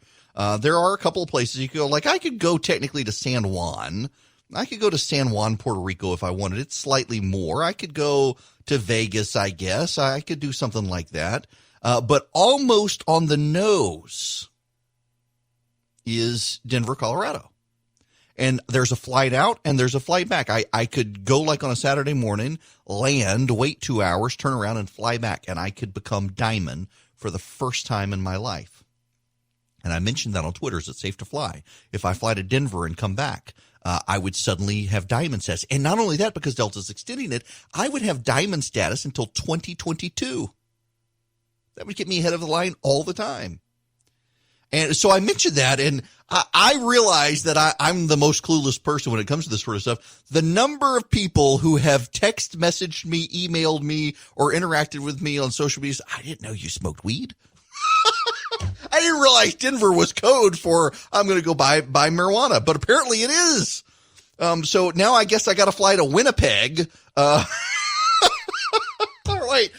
There are a couple of places you could go. Like, I could go technically to San Juan. I could go to San Juan, Puerto Rico if I wanted. It's slightly more. I could go to Vegas, I guess. I could do something like that. But almost on the nose is Denver, Colorado. And there's a flight out and there's a flight back. I could go like on a Saturday morning, land, wait 2 hours, turn around and fly back. And I could become diamond for the first time in my life. And I mentioned that on Twitter. Is it safe to fly? If I fly to Denver and come back, I would suddenly have diamond status. And not only that, because Delta's extending it, I would have diamond status until 2022. That would get me ahead of the line all the time. And so I mentioned that, and I realize that I'm the most clueless person when it comes to this sort of stuff. The number of people who have text messaged me, emailed me, or interacted with me on social media, I didn't know you smoked weed. I didn't realize Denver was code for I'm going to go buy marijuana, but apparently it is. So now I guess I got to fly to Winnipeg. All right.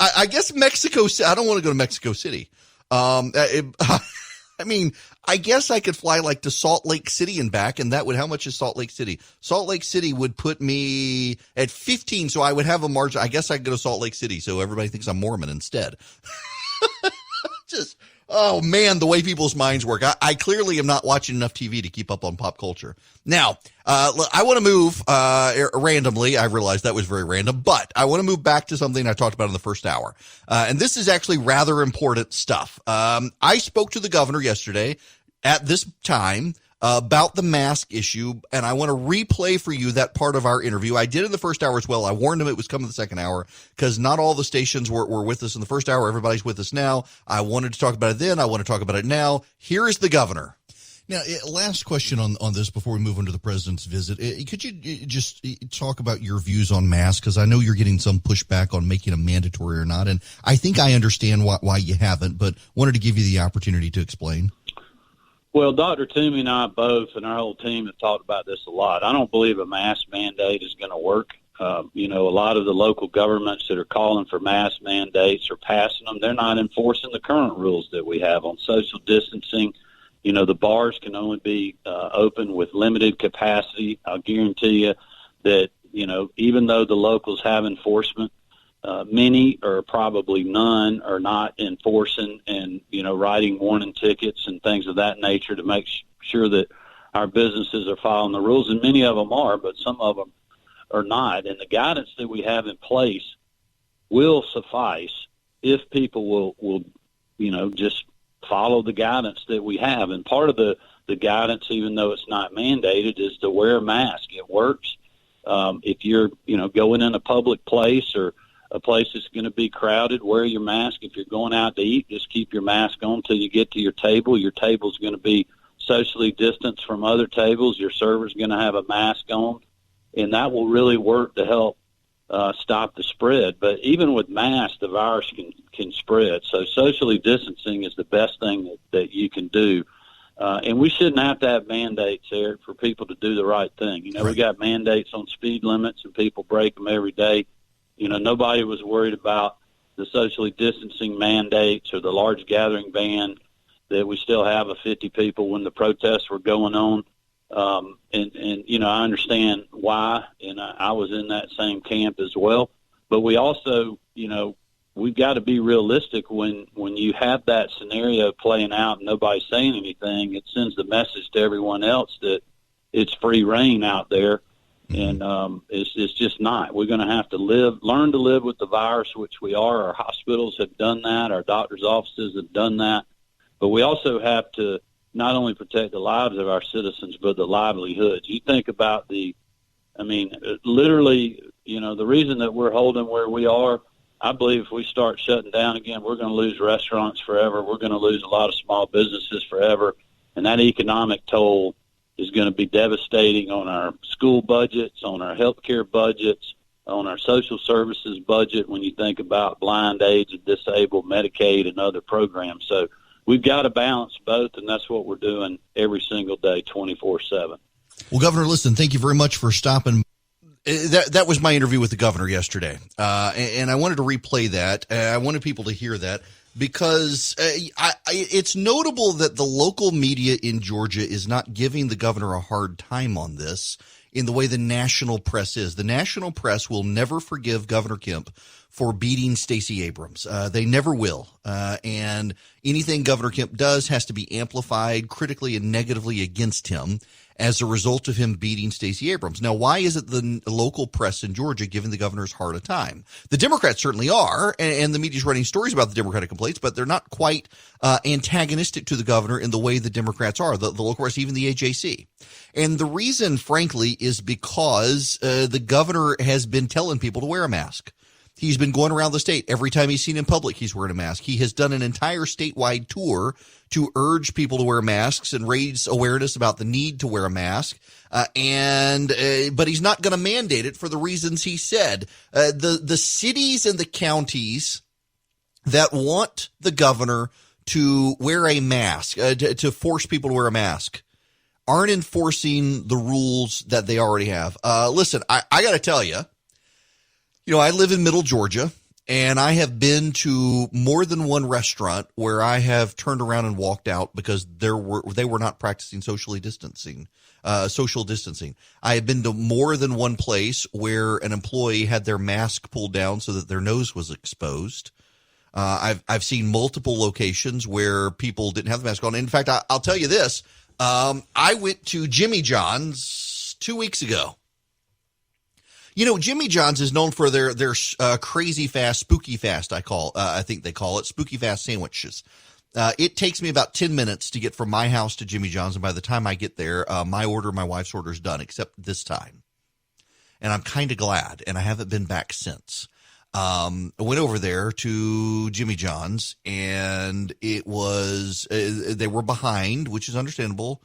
I guess Mexico. I don't want to go to Mexico City. I mean, I guess I could fly like to Salt Lake City and back, and that would, how much is Salt Lake City? Salt Lake City would put me at 15, so I would have a margin. I guess I could go to Salt Lake City, so everybody thinks I'm Mormon instead. Just, oh man, the way people's minds work. I clearly am not watching enough TV to keep up on pop culture. Now, I want to move randomly. I realize that was very random, but I want to move back to something I talked about in the first hour. And this is actually rather important stuff. I spoke to the governor yesterday at this time about the mask issue, and I want to replay for you that part of our interview. I did in the first hour as well. I warned him it was coming the second hour because not all the stations were with us in the first hour. Everybody's with us now. I wanted to talk about it then. I want to talk about it now. Here is the governor. Now, last question on this before we move on to the president's visit. Could you just talk about your views on masks? Because I know you're getting some pushback on making them mandatory or not, and I think I understand why you haven't, but wanted to give you the opportunity to explain. Well, Dr. Toomey and I both and our whole team have talked about this a lot. I don't believe a mask mandate is going to work. A lot of the local governments that are calling for mask mandates or passing them, they're not enforcing the current rules that we have on social distancing. The bars can only be open with limited capacity. I'll guarantee you that, even though the locals have enforcement, many or probably none are not enforcing and, writing warning tickets and things of that nature to make sure that our businesses are following the rules. And many of them are, but some of them are not. And the guidance that we have in place will suffice if people will just follow the guidance that we have. And part of the guidance, even though it's not mandated, is to wear a mask. It works. If you're, going in a public place or a place that's going to be crowded, wear your mask. If you're going out to eat, just keep your mask on until you get to your table. Your table's going to be socially distanced from other tables. Your server's going to have a mask on, and that will really work to help stop the spread. But even with masks, the virus can spread. So socially distancing is the best thing that you can do. And we shouldn't have to have mandates, Eric, for people to do the right thing. Right. We got mandates on speed limits, and people break them every day. Nobody was worried about the socially distancing mandates or the large gathering ban that we still have of 50 people when the protests were going on. I understand why, and I was in that same camp as well. But we also, we've got to be realistic when you have that scenario playing out and nobody's saying anything. It sends the message to everyone else that it's free reign out there. And it's just not. We're going to have to learn to live with the virus, which we are. Our hospitals have done that. Our doctors' offices have done that. But we also have to not only protect the lives of our citizens, but the livelihoods. You think about literally, the reason that we're holding where we are, I believe if we start shutting down again, we're going to lose restaurants forever. We're going to lose a lot of small businesses forever. And that economic toll is going to be devastating on our school budgets, on our healthcare budgets, on our social services budget when you think about blind, aged, disabled, Medicaid, and other programs. So we've got to balance both, and that's what we're doing every single day, 24/7. Well, Governor, listen, thank you very mumuch for stopping. That was my interview with the governor yesterday, and I wanted to replay that. I wanted people to hear that because it's notable that the local media in Georgia is not giving the governor a hard time on this. in the way the national press is. The national press will never forgive Governor Kemp for beating Stacey Abrams. They never will. And anything Governor Kemp does has to be amplified critically and negatively against him as a result of him beating Stacey Abrams. Now, why is it the local press in Georgia giving the governor as hard a time? The Democrats certainly are, and the media's writing stories about the Democratic complaints, but they're not quite antagonistic to the governor in the way the Democrats are, the local press, even the AJC. And the reason, frankly, is because the governor has been telling people to wear a mask. He's been going around the state. Every time he's seen in public, he's wearing a mask. He has done an entire statewide tour to urge people to wear masks and raise awareness about the need to wear a mask. But he's not going to mandate it for the reasons he said. The cities and the counties that want the governor to wear a mask, to force people to wear a mask, aren't enforcing the rules that they already have. Listen, I got to tell you, I live in Middle Georgia, and I have been to more than one restaurant where I have turned around and walked out because they were not practicing social distancing. I have been to more than one place where an employee had their mask pulled down so that their nose was exposed. I've seen multiple locations where people didn't have the mask on. In fact, I'll tell you this. I went to Jimmy John's 2 weeks ago. Jimmy John's is known for their crazy fast, spooky fast, I think they call it, spooky fast sandwiches. It takes me about 10 minutes to get from my house to Jimmy John's, and by the time I get there, my wife's order is done, except this time. And I'm kind of glad, and I haven't been back since. I went over there to Jimmy John's, and it was they were behind, which is understandable.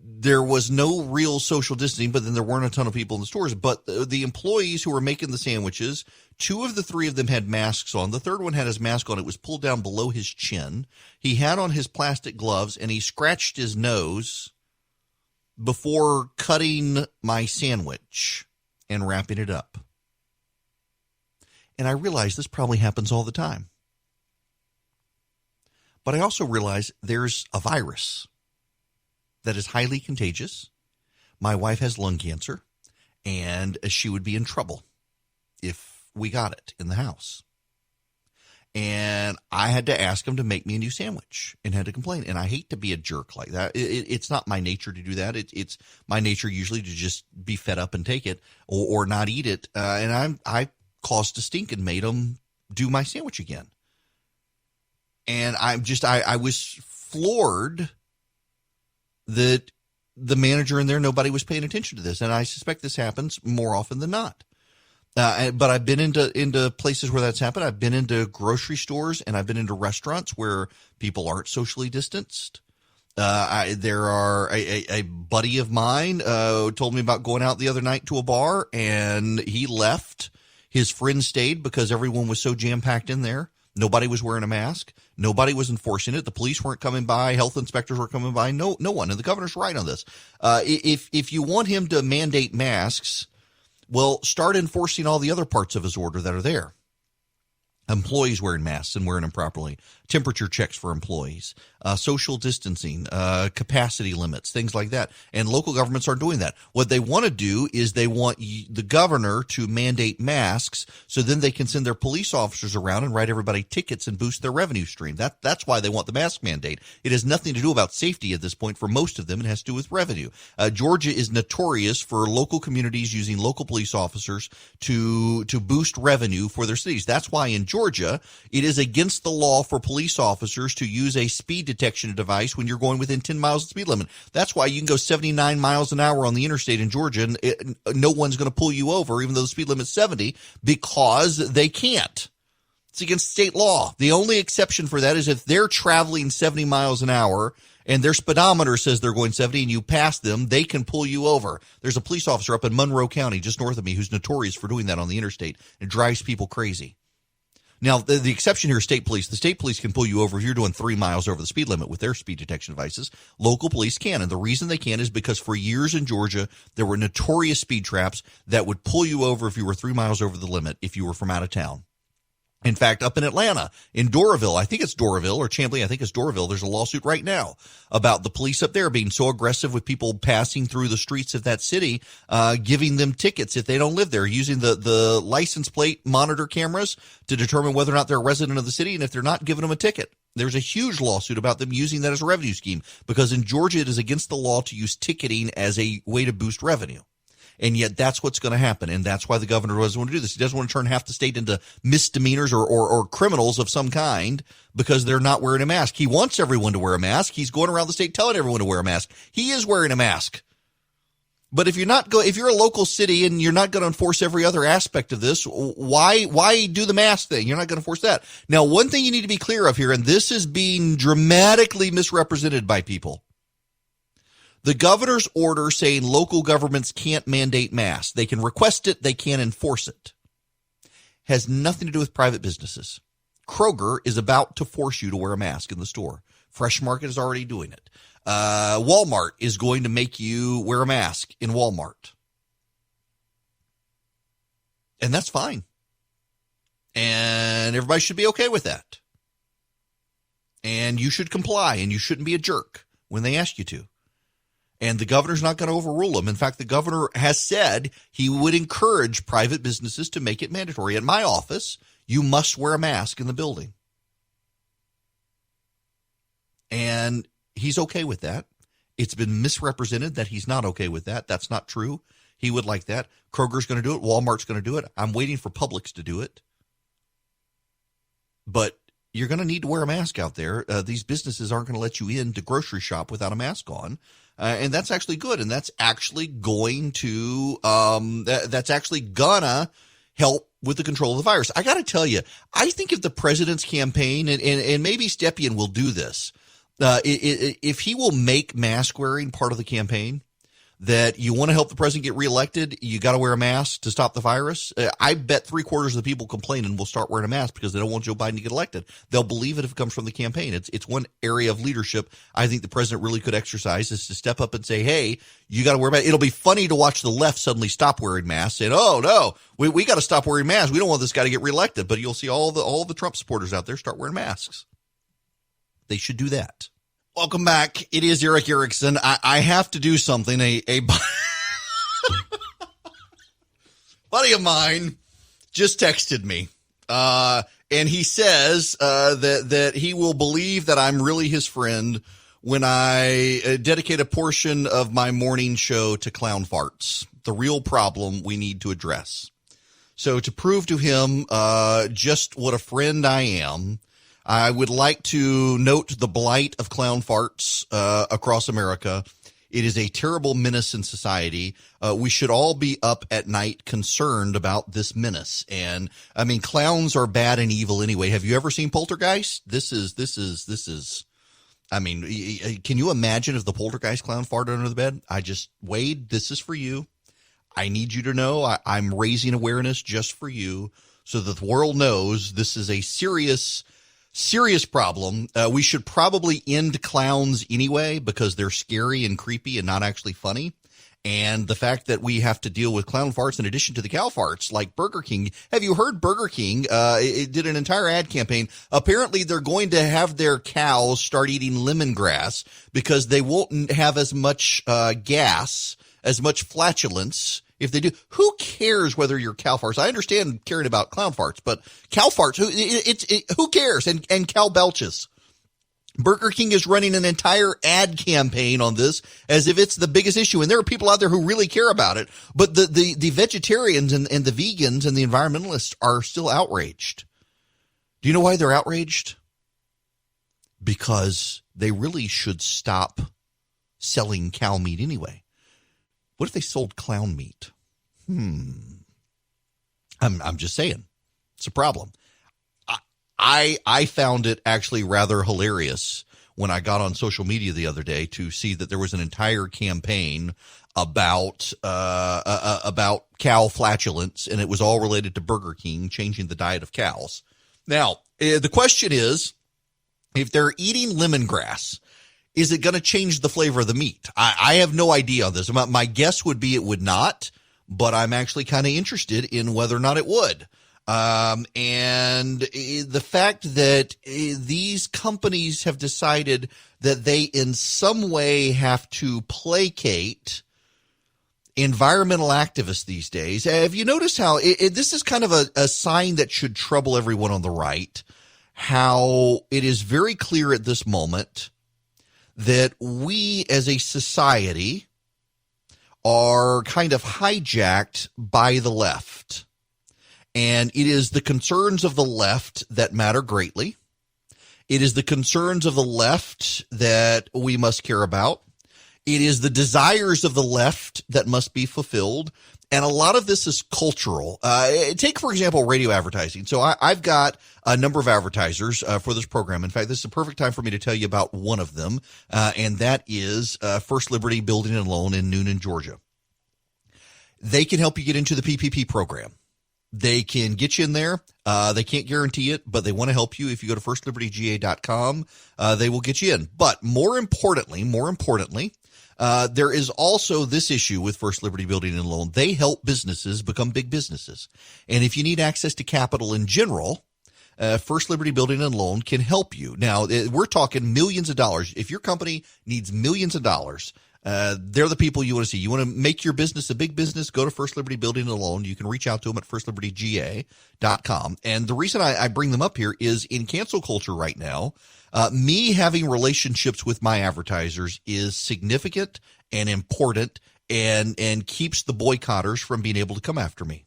There was no real social distancing, but then there weren't a ton of people in the stores. But the employees who were making the sandwiches, 2 of the 3 of them had masks on. The third one had his mask on. It was pulled down below his chin. He had on his plastic gloves, and he scratched his nose before cutting my sandwich and wrapping it up. And I realize this probably happens all the time. But I also realize there's a virus that is highly contagious. My wife has lung cancer, and she would be in trouble if we got it in the house. And I had to ask him to make me a new sandwich and had to complain. And I hate to be a jerk like that. It's not my nature to do that. It's my nature usually to just be fed up and take it or not eat it. And I caused a stink and made him do my sandwich again. And I was floored that the manager in there, nobody was paying attention to this. And I suspect this happens more often than not. But I've been into places where that's happened. I've been into grocery stores, and I've been into restaurants where people aren't socially distanced. There are a buddy of mine told me about going out the other night to a bar, and he left. His friend stayed because everyone was so jam-packed in there. Nobody was wearing a mask. Nobody was enforcing it. The police weren't coming by. Health inspectors weren't coming by. No one. And the governor's right on this. If you want him to mandate masks, well, start enforcing all the other parts of his order that are there. Employees wearing masks and wearing them properly, temperature checks for employees, social distancing, capacity limits, things like that. And local governments are doing that. What they want to do is they want the governor to mandate masks so then they can send their police officers around and write everybody tickets and boost their revenue stream. That's why they want the mask mandate. It has nothing to do about safety at this point for most of them. It has to do with revenue. Georgia is notorious for local communities using local police officers to boost revenue for their cities. That's why in Georgia, it is against the law for police officers to use a speed detection device when you're going within 10 miles of the speed limit. That's why you can go 79 miles an hour on the interstate in Georgia, and no one's going to pull you over, even though the speed limit's 70, because they can't. It's against state law. The only exception for that is if they're traveling 70 miles an hour and their speedometer says they're going 70 and you pass them, they can pull you over. There's a police officer up in Monroe County, just north of me, who's notorious for doing that on the interstate. It drives people crazy. Now, the exception here is state police. The state police can pull you over if you're doing 3 miles over the speed limit with their speed detection devices. Local police can, and the reason they can is because for years in Georgia, there were notorious speed traps that would pull you over if you were 3 miles over the limit if you were from out of town. In fact, up in Atlanta, in Doraville, I think it's Doraville, or Chamblee, I think it's Doraville, there's a lawsuit right now about the police up there being so aggressive with people passing through the streets of that city, giving them tickets if they don't live there, using the license plate monitor cameras to determine whether or not they're a resident of the city, and if they're not, giving them a ticket. There's a huge lawsuit about them using that as a revenue scheme, because in Georgia it is against the law to use ticketing as a way to boost revenue. And yet that's what's going to happen. And that's why the governor doesn't want to do this. He doesn't want to turn half the state into misdemeanors or criminals of some kind because they're not wearing a mask. He wants everyone to wear a mask. He's going around the state telling everyone to wear a mask. He is wearing a mask. But if you're a local city and you're not going to enforce every other aspect of this, why do the mask thing? You're not going to enforce that. Now, one thing you need to be clear of here, and this is being dramatically misrepresented by people. The governor's order saying local governments can't mandate masks. They can request it. They can't enforce it. Has nothing to do with private businesses. Kroger is about to force you to wear a mask in the store. Fresh Market is already doing it. Walmart is going to make you wear a mask in Walmart. And that's fine. And everybody should be okay with that. And you should comply, and you shouldn't be a jerk when they ask you to. And the governor's not going to overrule them. In fact, the governor has said he would encourage private businesses to make it mandatory. At my office, you must wear a mask in the building. And he's okay with that. It's been misrepresented that he's not okay with that. That's not true. He would like that. Kroger's going to do it. Walmart's going to do it. I'm waiting for Publix to do it. But you're going to need to wear a mask out there. These businesses aren't going to let you in to grocery shop without a mask on. And that's actually good. And that's actually going to, that's actually gonna help with the control of the virus. I got to tell you, I think if the president's campaign, and maybe Stepien will do this, if he will make mask wearing part of the campaign, that you want to help the president get reelected, you got to wear a mask to stop the virus. I bet 3/4 of the people complaining will start wearing a mask because they don't want Joe Biden to get elected. They'll believe it if it comes from the campaign. It's one area of leadership I think the president really could exercise, is to step up and say, hey, you got to wear a mask. It'll be funny to watch the left suddenly stop wearing masks, saying, oh, no, we got to stop wearing masks. We don't want this guy to get reelected. But you'll see all the Trump supporters out there start wearing masks. They should do that. Welcome back. It is Eric Erickson. I have to do something. A buddy of mine just texted me, and he says that he will believe that I'm really his friend when I dedicate a portion of my morning show to clown farts, the real problem we need to address. So to prove to him just what a friend I am, I would like to note the blight of clown farts across America. It is a terrible menace in society. We should all be up at night concerned about this menace. And I mean, clowns are bad and evil anyway. Have you ever seen Poltergeist? This is, I mean, can you imagine if the Poltergeist clown farted under the bed? Wade, this is for you. I need you to know I'm raising awareness just for you so that the world knows this is a serious problem. We should probably end clowns anyway because they're scary and creepy and not actually funny. And the fact that we have to deal with clown farts in addition to the cow farts, like Burger King. Have you heard Burger King? It did an entire ad campaign. Apparently they're going to have their cows start eating lemongrass because they won't have as much gas, as much flatulence. If they do, who cares whether you're cow farts? I understand caring about clown farts, but cow farts, who cares? And cow belches. Burger King is running an entire ad campaign on this as if it's the biggest issue. And there are people out there who really care about it. But the vegetarians and the vegans and the environmentalists are still outraged. Do you know why they're outraged? Because they really should stop selling cow meat anyway. What if they sold clown meat? I'm just saying. It's a problem. I found it actually rather hilarious when I got on social media the other day to see that there was an entire campaign about cow flatulence, and it was all related to Burger King changing the diet of cows. Now, the question is, if they're eating lemongrass, is it going to change the flavor of the meat? I have no idea on this. My guess would be it would not, but I'm actually kind of interested in whether or not it would. And the fact that these companies have decided that they in some way have to placate environmental activists these days. Have you noticed how this is kind of a sign that should trouble everyone on the right, how it is very clear at this moment that we as a society are kind of hijacked by the left. And it is the concerns of the left that matter greatly. It is the concerns of the left that we must care about. It is the desires of the left that must be fulfilled. And a lot of this is cultural. Take, for example, radio advertising. So I've got a number of advertisers for this program. In fact, this is a perfect time for me to tell you about one of them, and that is First Liberty Building and Loan in Noonan, Georgia. They can help you get into the PPP program. They can get you in there. They can't guarantee it, but they want to help you. If you go to firstlibertyga.com, they will get you in. But more importantly, there is also this issue with First Liberty Building and Loan. They help businesses become big businesses. And if you need access to capital in general, First Liberty Building and Loan can help you. Now, we're talking millions of dollars. If your company needs millions of dollars, they're the people you want to see. You want to make your business a big business, go to First Liberty Building and Loan. You can reach out to them at firstlibertyga.com. And the reason I bring them up here is in cancel culture right now, me having relationships with my advertisers is significant and important and keeps the boycotters from being able to come after me.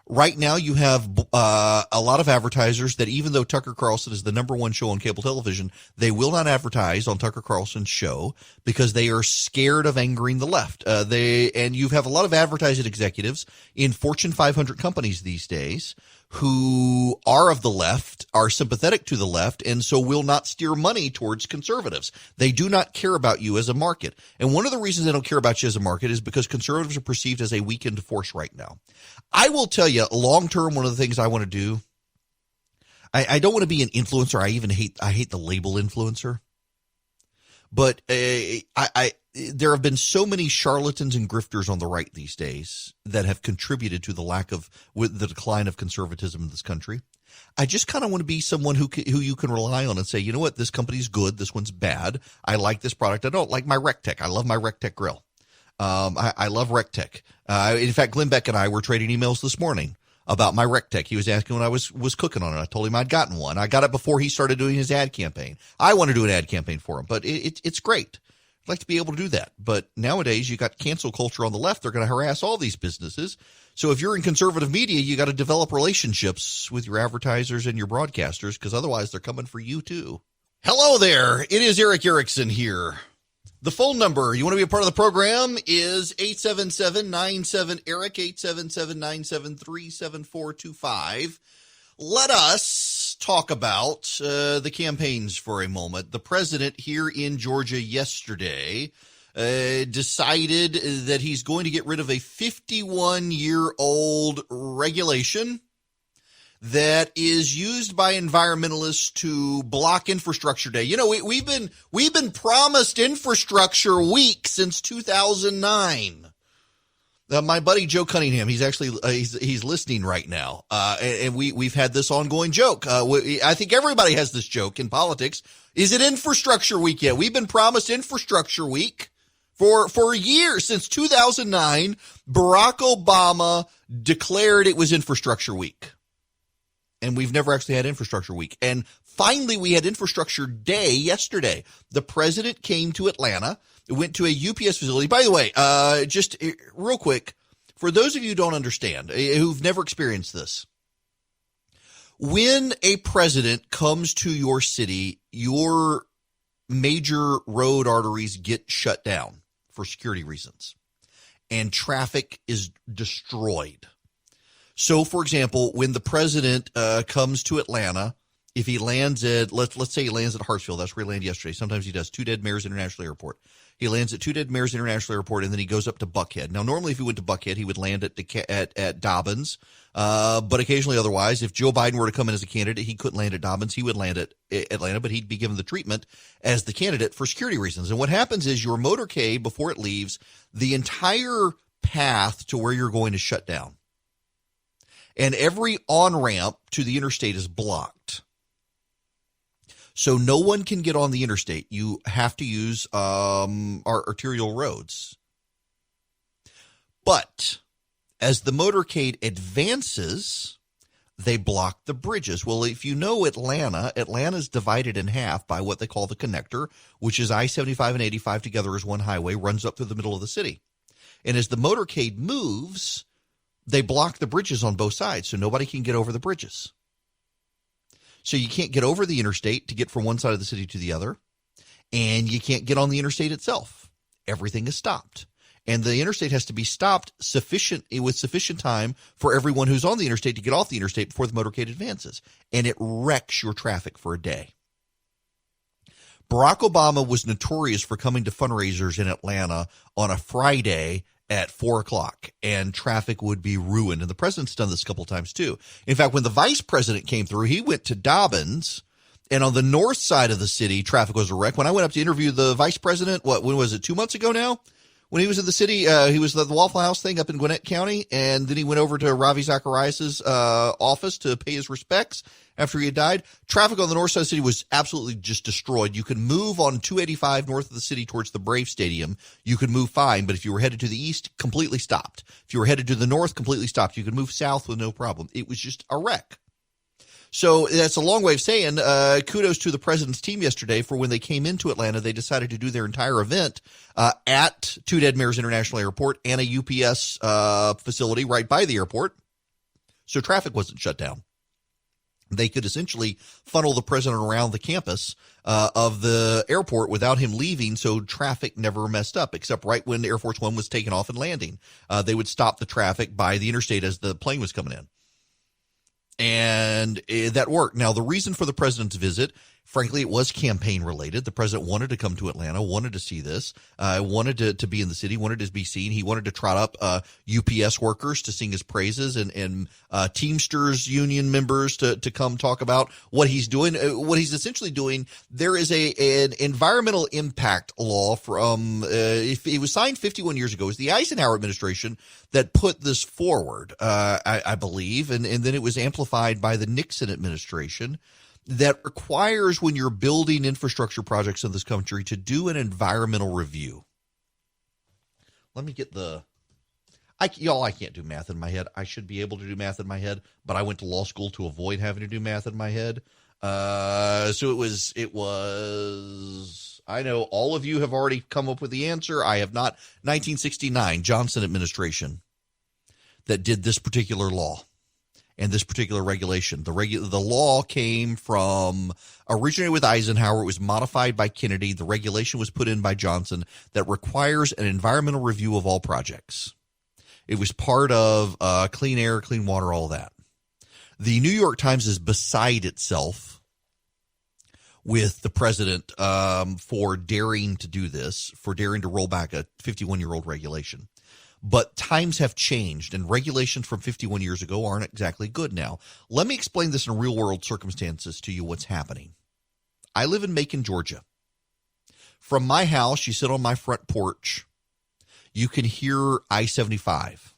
Right now, you have a lot of advertisers that even though Tucker Carlson is the number one show on cable television, they will not advertise on Tucker Carlson's show because they are scared of angering the left. And you have a lot of advertising executives in Fortune 500 companies these days who are of the left, are sympathetic to the left, and so will not steer money towards conservatives. They do not care about you as a market. And one of the reasons they don't care about you as a market is because conservatives are perceived as a weakened force right now. I will tell you, long term, one of the things I want to do, I don't want to be an influencer. I hate the label influencer. But there have been so many charlatans and grifters on the right these days that have contributed to the decline of conservatism in this country. I just kind of want to be someone who you can rely on and say, you know what, this company's good, this one's bad. I like this product. I don't like my RecTech. I love my RecTech grill. I love RecTech. In fact, Glenn Beck and I were trading emails this morning about my RecTech. He was asking when I was cooking on it. I told him I'd gotten one. I got it before he started doing his ad campaign. I want to do an ad campaign for him, but it's great. I'd like to be able to do that. But nowadays, you got cancel culture on the left. They're going to harass all these businesses. So if you're in conservative media, you got to develop relationships with your advertisers and your broadcasters because otherwise they're coming for you too. Hello there. It is Eric Erickson here. The phone number you want to be a part of the program is 877-97-ERIC, 877-973-7425. Let us talk about the campaigns for a moment. The president here in Georgia yesterday decided that he's going to get rid of a 51-year-old regulation that is used by environmentalists to block Infrastructure Day. You know, we've been promised Infrastructure Week since 2009. My buddy Joe Cunningham, he's actually he's listening right now, and we've had this ongoing joke. I think everybody has this joke in politics. Is it Infrastructure Week yet? We've been promised Infrastructure Week for years. Since 2009, Barack Obama declared it was Infrastructure Week. And we've never actually had Infrastructure Week. And finally, we had Infrastructure Day yesterday. The president came to Atlanta, went to a UPS facility. By the way, just real quick, for those of you who don't understand, who've never experienced this, when a president comes to your city, your major road arteries get shut down for security reasons, and traffic is destroyed. So, for example, when the president comes to Atlanta, if he lands at, let's say he lands at Hartsfield, that's where he landed yesterday. Sometimes he does. Two Dead Mares International Airport. He lands at Two Dead Mares International Airport, and then he goes up to Buckhead. Now, normally if he went to Buckhead, he would land at Dobbins, but occasionally otherwise, if Joe Biden were to come in as a candidate, he couldn't land at Dobbins. He would land at Atlanta, but he'd be given the treatment as the candidate for security reasons. And what happens is your motorcade, before it leaves, the entire path to where you're going is shut down. and every on-ramp to the interstate is blocked. So no one can get on the interstate. You have to use our arterial roads. But as the motorcade advances, they block the bridges. Well, if you know Atlanta's divided in half by what they call the connector, which is I-75 and 85 together as one highway, runs up through the middle of the city. And as the motorcade moves, they block the bridges on both sides, so nobody can get over the bridges. So you can't get over the interstate to get from one side of the city to the other, and you can't get on the interstate itself. Everything is stopped. And the interstate has to be stopped with sufficient time for everyone who's on the interstate to get off the interstate before the motorcade advances. And it wrecks your traffic for a day. Barack Obama was notorious for coming to fundraisers in Atlanta on a Friday at 4 o'clock, and traffic would be ruined. And the president's done this a couple times too. In fact, when the vice president came through, he went to Dobbins, and on the north side of the city, traffic was a wreck. When I went up to interview the vice president, when was it, 2 months ago now? When he was in the city, he was at the Waffle House thing up in Gwinnett County, and then he went over to Ravi Zacharias' office to pay his respects after he had died. Traffic on the north side of the city was absolutely just destroyed. You could move on 285 north of the city towards the Brave Stadium. You could move fine, but if you were headed to the east, completely stopped. If you were headed to the north, completely stopped. You could move south with no problem. It was just a wreck. So that's a long way of saying kudos to the president's team yesterday for when they came into Atlanta. They decided to do their entire event at Two Dead Mares International Airport and a UPS facility right by the airport. So traffic wasn't shut down. They could essentially funnel the president around the campus of the airport without him leaving, so traffic never messed up, except right when Air Force One was taking off and landing. They would stop the traffic by the interstate as the plane was coming in. And that worked. Now, the reason for the president's visit, frankly, it was campaign related. The president wanted to come to Atlanta, wanted to see this, wanted to be in the city, wanted to be seen. He wanted to trot up UPS workers to sing his praises and Teamsters union members to come talk about what he's doing. What he's essentially doing, there is an environmental impact law from, it was signed 51 years ago. It was the Eisenhower administration that put this forward, I believe, and then it was amplified by the Nixon administration, that requires when you're building infrastructure projects in this country to do an environmental review. Let me get I can't do math in my head. I should be able to do math in my head, but I went to law school to avoid having to do math in my head. So it was, I know all of you have already come up with the answer. I have not. 1969, Johnson administration that did this particular law and this particular regulation. The law came from, originated with Eisenhower. It was modified by Kennedy. The regulation was put in by Johnson that requires an environmental review of all projects. It was part of clean air, clean water, all that. The New York Times is beside itself with the president for daring to do this, for daring to roll back a 51-year-old regulation. But times have changed, and regulations from 51 years ago aren't exactly good now. Let me explain this in real-world circumstances to you, what's happening. I live in Macon, Georgia. From my house, you sit on my front porch, you can hear I-75.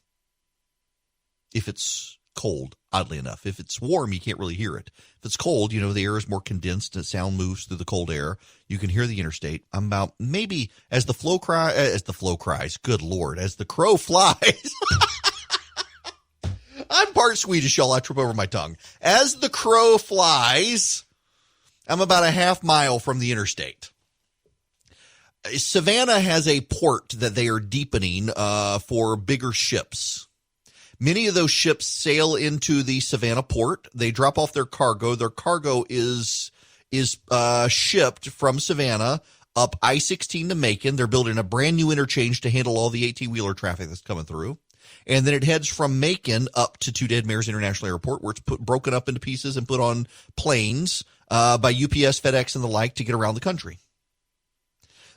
If it's cold, oddly enough. If it's warm, you can't really hear it. If it's cold, the air is more condensed and sound moves through the cold air. You can hear the interstate. I'm about maybe as the crow flies. I'm part Swedish, y'all. I trip over my tongue. As the crow flies, I'm about a half mile from the interstate. Savannah has a port that they are deepening for bigger ships. Many of those ships sail into the Savannah port. They drop off their cargo. Their cargo is shipped from Savannah up I-16 to Macon. They're building a brand new interchange to handle all the 18-wheeler traffic that's coming through. And then it heads from Macon up to Two Dead Mares International Airport, where it's broken up into pieces and put on planes by UPS, FedEx, and the like to get around the country.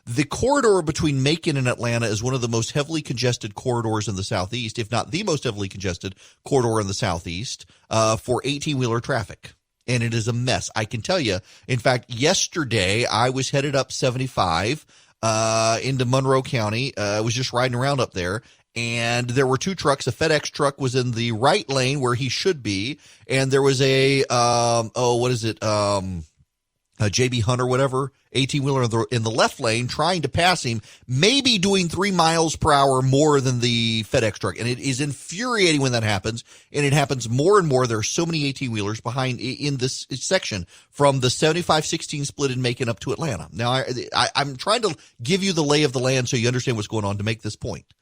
The corridor between Macon and Atlanta is one of the most heavily congested corridors in the Southeast, if not the most heavily congested corridor in the Southeast for 18-wheeler traffic. And it is a mess. I can tell you, in fact, yesterday I was headed up 75 into Monroe County. I was just riding around up there, And there were two trucks. A FedEx truck was in the right lane where he should be, and there was a JB Hunt or whatever, 18-wheeler in the left lane trying to pass him, maybe doing 3 miles per hour more than the FedEx truck. And it is infuriating when that happens, and it happens more and more. There are so many 18-wheelers behind in this section from the 75-16 split in Macon up to Atlanta. Now, I'm trying to give you the lay of the land so you understand what's going on to make this point.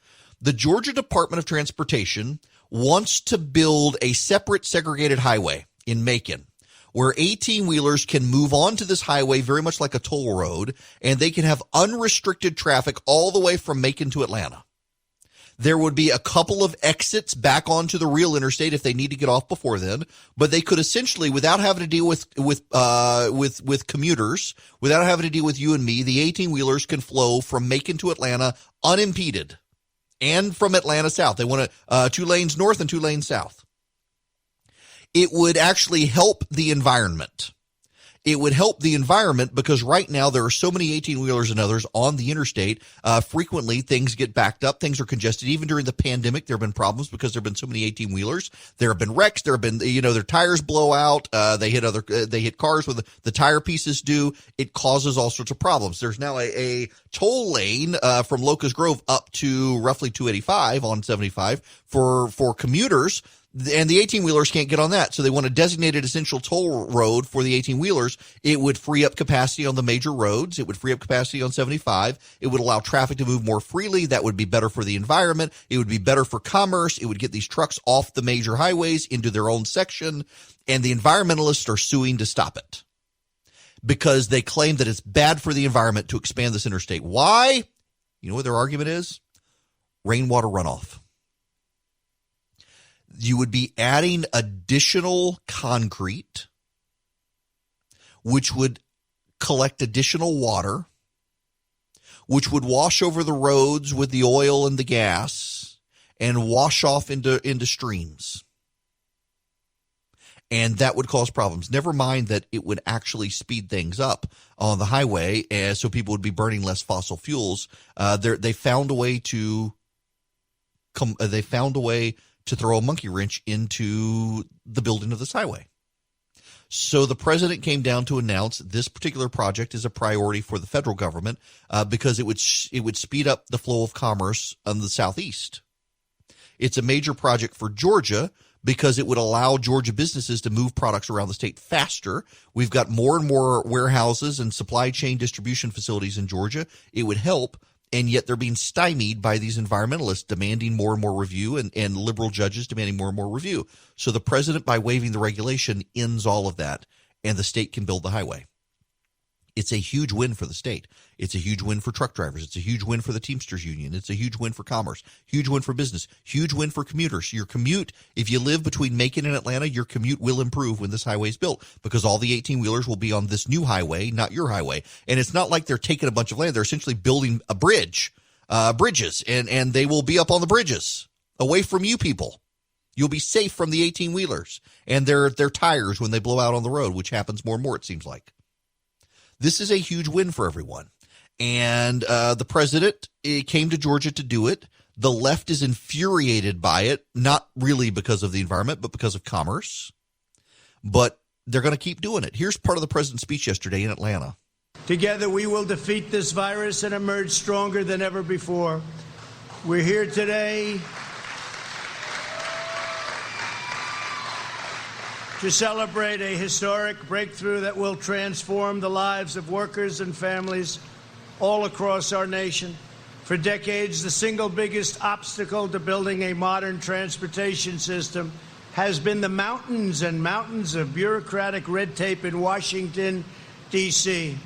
The Georgia Department of Transportation wants to build a separate segregated highway in Macon where 18-wheelers can move onto this highway very much like a toll road, and they can have unrestricted traffic all the way from Macon to Atlanta. There would be a couple of exits back onto the real interstate if they need to get off before then, but they could essentially, without having to deal with commuters, without having to deal with you and me, the 18-wheelers can flow from Macon to Atlanta unimpeded. And from Atlanta south. They want 2 lanes north and 2 lanes south. It would actually help the environment. It would help the environment because right now there are so many 18-wheelers and others on the interstate. Frequently, things get backed up. Things are congested. Even during the pandemic, there have been problems because there have been so many 18-wheelers. There have been wrecks. There have been, their tires blow out. They hit cars when the tire pieces do. It causes all sorts of problems. There's now a toll lane from Locust Grove up to roughly 285 on 75 for commuters. And the 18-wheelers can't get on that. So they want a designated essential toll road for the 18-wheelers. It would free up capacity on the major roads. It would free up capacity on 75. It would allow traffic to move more freely. That would be better for the environment. It would be better for commerce. It would get these trucks off the major highways into their own section. And the environmentalists are suing to stop it because they claim that it's bad for the environment to expand this interstate. Why? You know what their argument is? Rainwater runoff. You would be adding additional concrete, which would collect additional water, which would wash over the roads with the oil and the gas and wash off into streams. And that would cause problems. Never mind that it would actually speed things up on the highway, so people would be burning less fossil fuels. They found a way to throw a monkey wrench into the building of this highway. So the president came down to announce this particular project is a priority for the federal government because it would speed up the flow of commerce on the southeast. It's a major project for Georgia because it would allow Georgia businesses to move products around the state faster. We've got more and more warehouses and supply chain distribution facilities in Georgia. It would help. And yet they're being stymied by these environmentalists demanding more and more review and liberal judges demanding more and more review. So the president, by waiving the regulation, ends all of that, and the state can build the highway. It's a huge win for the state. It's a huge win for truck drivers. It's a huge win for the Teamsters Union. It's a huge win for commerce, huge win for business, huge win for commuters. Your commute, if you live between Macon and Atlanta, your commute will improve when this highway is built because all the 18-wheelers will be on this new highway, not your highway. And it's not like they're taking a bunch of land. They're essentially building a bridges, and they will be up on the bridges away from you people. You'll be safe from the 18-wheelers and their tires when they blow out on the road, which happens more and more, it seems like. This is a huge win for everyone. And the president came to Georgia to do it. The left is infuriated by it, not really because of the environment, but because of commerce. But they're going to keep doing it. Here's part of the president's speech yesterday in Atlanta. Together we will defeat this virus and emerge stronger than ever before. We're here today to celebrate a historic breakthrough that will transform the lives of workers and families all across our nation. For decades, the single biggest obstacle to building a modern transportation system has been the mountains and mountains of bureaucratic red tape in Washington, D.C.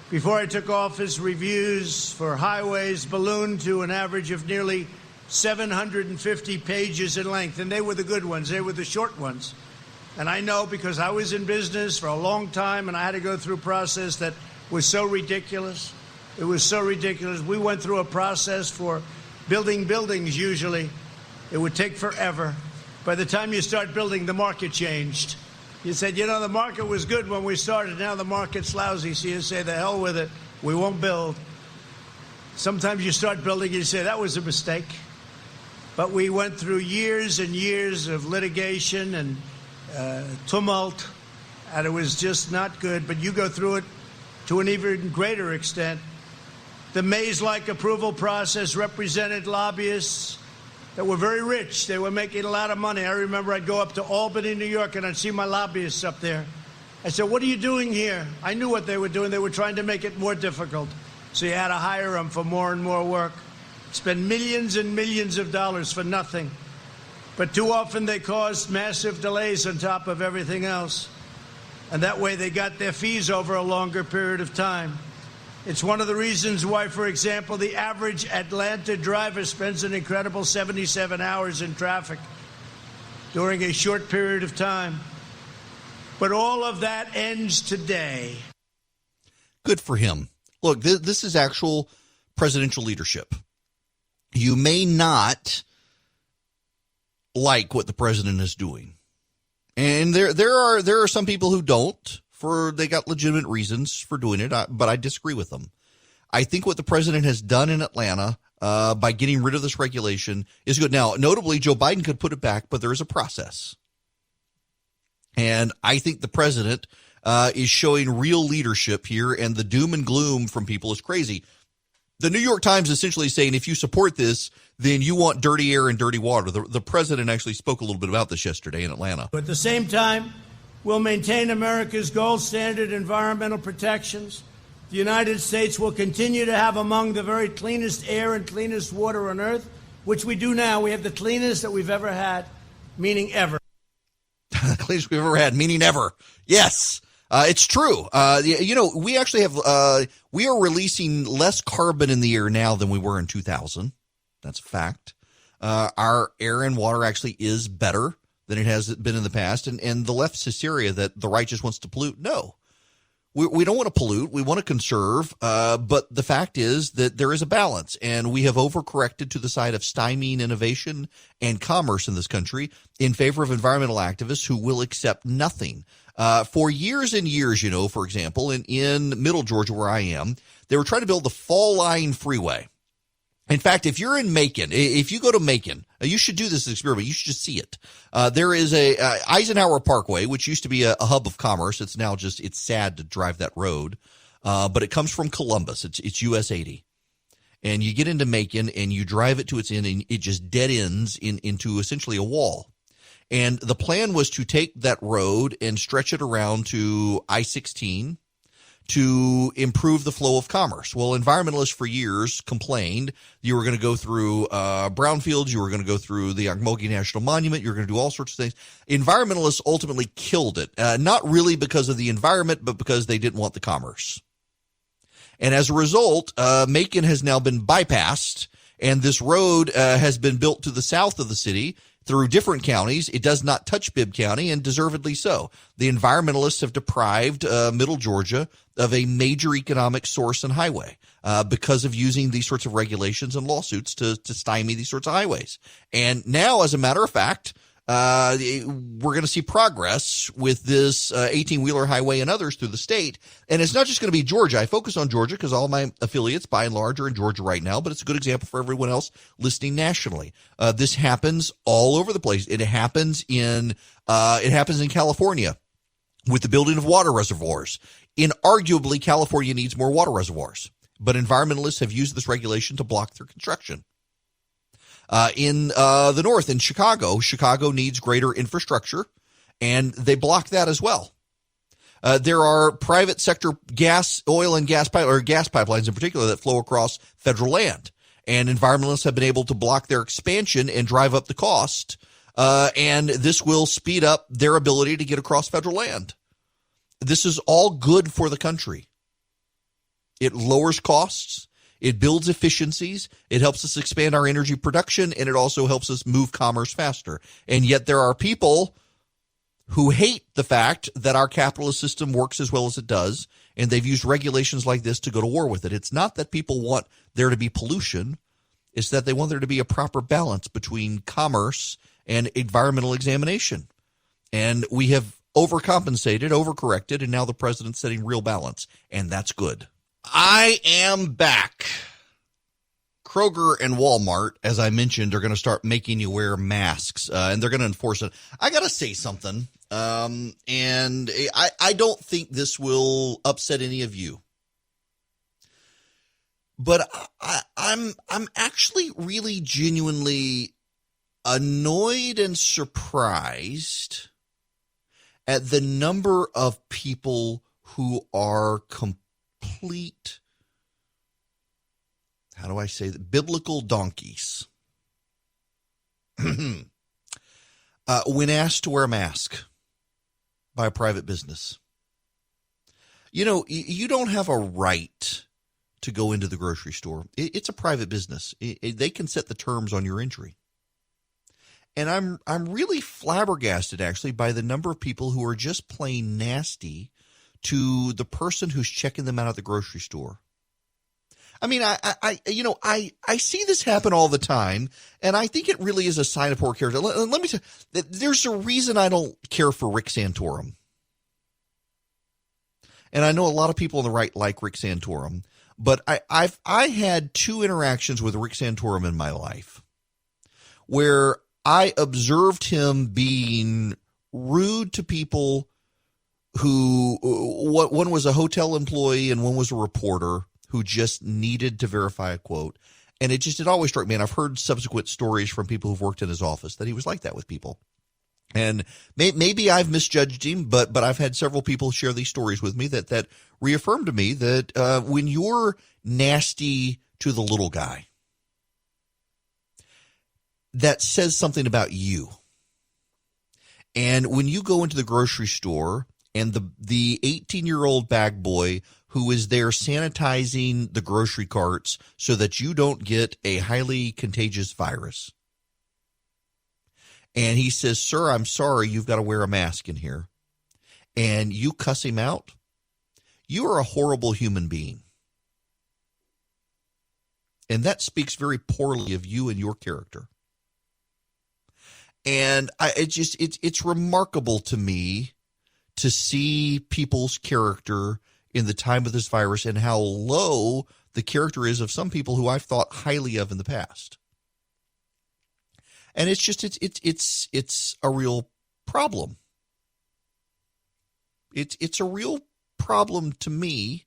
Before I took office, reviews for highways ballooned to an average of nearly 750 pages in length, and they were the good ones. They were the short ones. And I know because I was in business for a long time and I had to go through a process that was so ridiculous. It was so ridiculous. We went through a process for building buildings usually. It would take forever. By the time you start building, the market changed. You said, the market was good when we started. Now the market's lousy. So you say, the hell with it. We won't build. Sometimes you start building and you say, that was a mistake. But we went through years and years of litigation and tumult, and it was just not good. But you go through it to an even greater extent. The maze-like approval process represented lobbyists that were very rich. They were making a lot of money. I remember I'd go up to Albany, New York, and I'd see my lobbyists up there. I said, what are you doing here? I knew what they were doing. They were trying to make it more difficult. So you had to hire them for more and more work. Spend millions and millions of dollars for nothing. But too often they caused massive delays on top of everything else. And that way they got their fees over a longer period of time. It's one of the reasons why, for example, the average Atlanta driver spends an incredible 77 hours in traffic during a short period of time. But all of that ends today. Good for him. Look, this is actual presidential leadership. You may not like what the president is doing. And there are some people who don't. They got legitimate reasons for doing it, but I disagree with them. I think what the president has done in Atlanta by getting rid of this regulation is good. Now, notably, Joe Biden could put it back, but there is a process. And I think the president is showing real leadership here, and the doom and gloom from people is crazy. The New York Times essentially saying if you support this, then you want dirty air and dirty water. The president actually spoke a little bit about this yesterday in Atlanta. But at the same time, we'll maintain America's gold standard environmental protections. The United States will continue to have among the very cleanest air and cleanest water on earth, which we do now. We have the cleanest that we've ever had, meaning ever. Cleanest we've ever had, meaning ever. Yes, it's true. We actually have we are releasing less carbon in the air now than we were in 2000. That's a fact. Our air and water actually is better than it has been in the past. And the left's hysteria that the right just wants to pollute. No, we don't want to pollute. We want to conserve. But the fact is that there is a balance, and we have overcorrected to the side of stymieing innovation and commerce in this country in favor of environmental activists who will accept nothing. For years and years, for example, in Middle Georgia, where I am, they were trying to build the Fall Line Freeway. In fact, if you're in Macon, if you go to Macon, you should do this experiment. You should just see it. There is a Eisenhower Parkway, which used to be a hub of commerce. It's now it's sad to drive that road. But it comes from Columbus. It's US 80. And you get into Macon and you drive it to its end, and it just dead ends into essentially a wall. And the plan was to take that road and stretch it around to I-16 to improve the flow of commerce. Well, environmentalists for years complained you were going to go through brownfields, you were going to go through the Ocmulgee National Monument, you're going to do all sorts of things. Environmentalists ultimately killed it, not really because of the environment, but because they didn't want the commerce. And as a result, Macon has now been bypassed, and this road has been built to the south of the city through different counties. It does not touch Bibb County, and deservedly so. The environmentalists have deprived Middle Georgia of a major economic source and highway because of using these sorts of regulations and lawsuits to stymie these sorts of highways. And now, as a matter of fact, we're going to see progress with this 18-wheeler highway and others through the state. And it's not just going to be Georgia. I focus on Georgia because all my affiliates, by and large, are in Georgia right now, but it's a good example for everyone else listening nationally. This happens all over the place. It happens in California with the building of water reservoirs. Inarguably, California needs more water reservoirs, but environmentalists have used this regulation to block their construction. In the north, in Chicago needs greater infrastructure, and they block that as well. There are private sector oil and gas pipelines in particular that flow across federal land, and environmentalists have been able to block their expansion and drive up the cost, and this will speed up their ability to get across federal land. This is all good for the country. It lowers costs. It builds efficiencies. It helps us expand our energy production, and it also helps us move commerce faster. And yet there are people who hate the fact that our capitalist system works as well as it does, and they've used regulations like this to go to war with it. It's not that people want there to be pollution. It's that they want there to be a proper balance between commerce and environmental examination. And we have overcompensated, overcorrected, and now the president's setting real balance, and that's good. I am back. Kroger and Walmart, as I mentioned, are going to start making you wear masks, and they're going to enforce it. I got to say something, and I don't think this will upset any of you. But I'm actually really genuinely annoyed and surprised at the number of people who are complete, how do I say that, biblical donkeys when asked to wear a mask by a private business. You know, you don't have a right to go into the grocery store. It's a private business. They can set the terms on your entry. And I'm really flabbergasted, actually, by the number of people who are just plain nasty to the person who's checking them out at the grocery store. I mean, I see this happen all the time, and I think it really is a sign of poor character. Let me tell you, there's a reason I don't care for Rick Santorum. And I know a lot of people on the right like Rick Santorum, but I had 2 interactions with Rick Santorum in my life where I observed him being rude to people who, one was a hotel employee and one was a reporter who just needed to verify a quote. And it always struck me, and I've heard subsequent stories from people who've worked in his office, that he was like that with people. And maybe I've misjudged him, but I've had several people share these stories with me that reaffirmed to me that when you're nasty to the little guy, that says something about you. And when you go into the grocery store and the 18-year-old bag boy who is there sanitizing the grocery carts so that you don't get a highly contagious virus, and he says, "Sir, I'm sorry, you've got to wear a mask in here," and you cuss him out, you are a horrible human being. And that speaks very poorly of you and your character. And it's remarkable to me to see people's character in the time of this virus and how low the character is of some people who I've thought highly of in the past. And it's a real problem. It's a real problem to me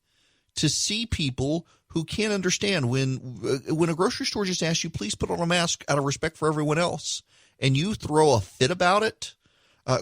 to see people who can't understand when a grocery store just asks you, please put on a mask out of respect for everyone else, and you throw a fit about it.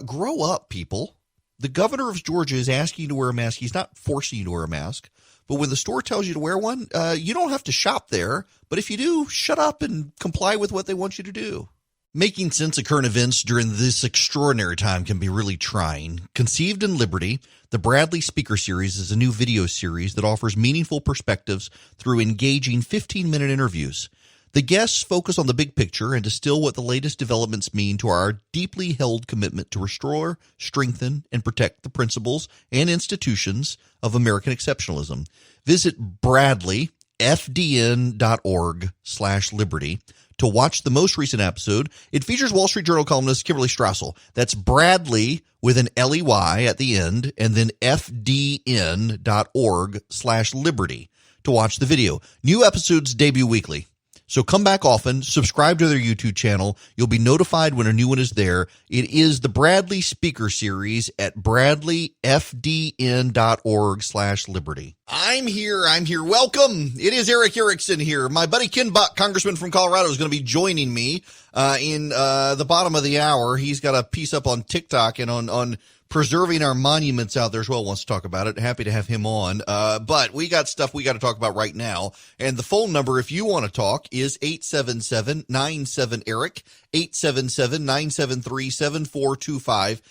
Grow up, people. The governor of Georgia is asking you to wear a mask. He's not forcing you to wear a mask. But when the store tells you to wear one, you don't have to shop there. But if you do, shut up and comply with what they want you to do. Making sense of current events during this extraordinary time can be really trying. Conceived in Liberty, the Bradley Speaker Series is a new video series that offers meaningful perspectives through engaging 15-minute interviews. The guests focus on the big picture and distill what the latest developments mean to our deeply held commitment to restore, strengthen, and protect the principles and institutions of American exceptionalism. Visit bradleyfdn.org/liberty to watch the most recent episode. It features Wall Street Journal columnist Kimberly Strassel. That's Bradley with an L-E-Y at the end, and then fdn.org/liberty to watch the video. New episodes debut weekly. So come back often, subscribe to their YouTube channel. You'll be notified when a new one is there. It is the Bradley Speaker Series at bradleyfdn.org/liberty. I'm here. Welcome. It is Eric Erickson here. My buddy Ken Buck, congressman from Colorado, is going to be joining me in the bottom of the hour. He's got a piece up on TikTok and on preserving our monuments out there as well. Wants to talk about it. Happy to have him on. But we got stuff we got to talk about right now. And the phone number, if you want to talk, is 877-97-ERIC, 877-973-7425.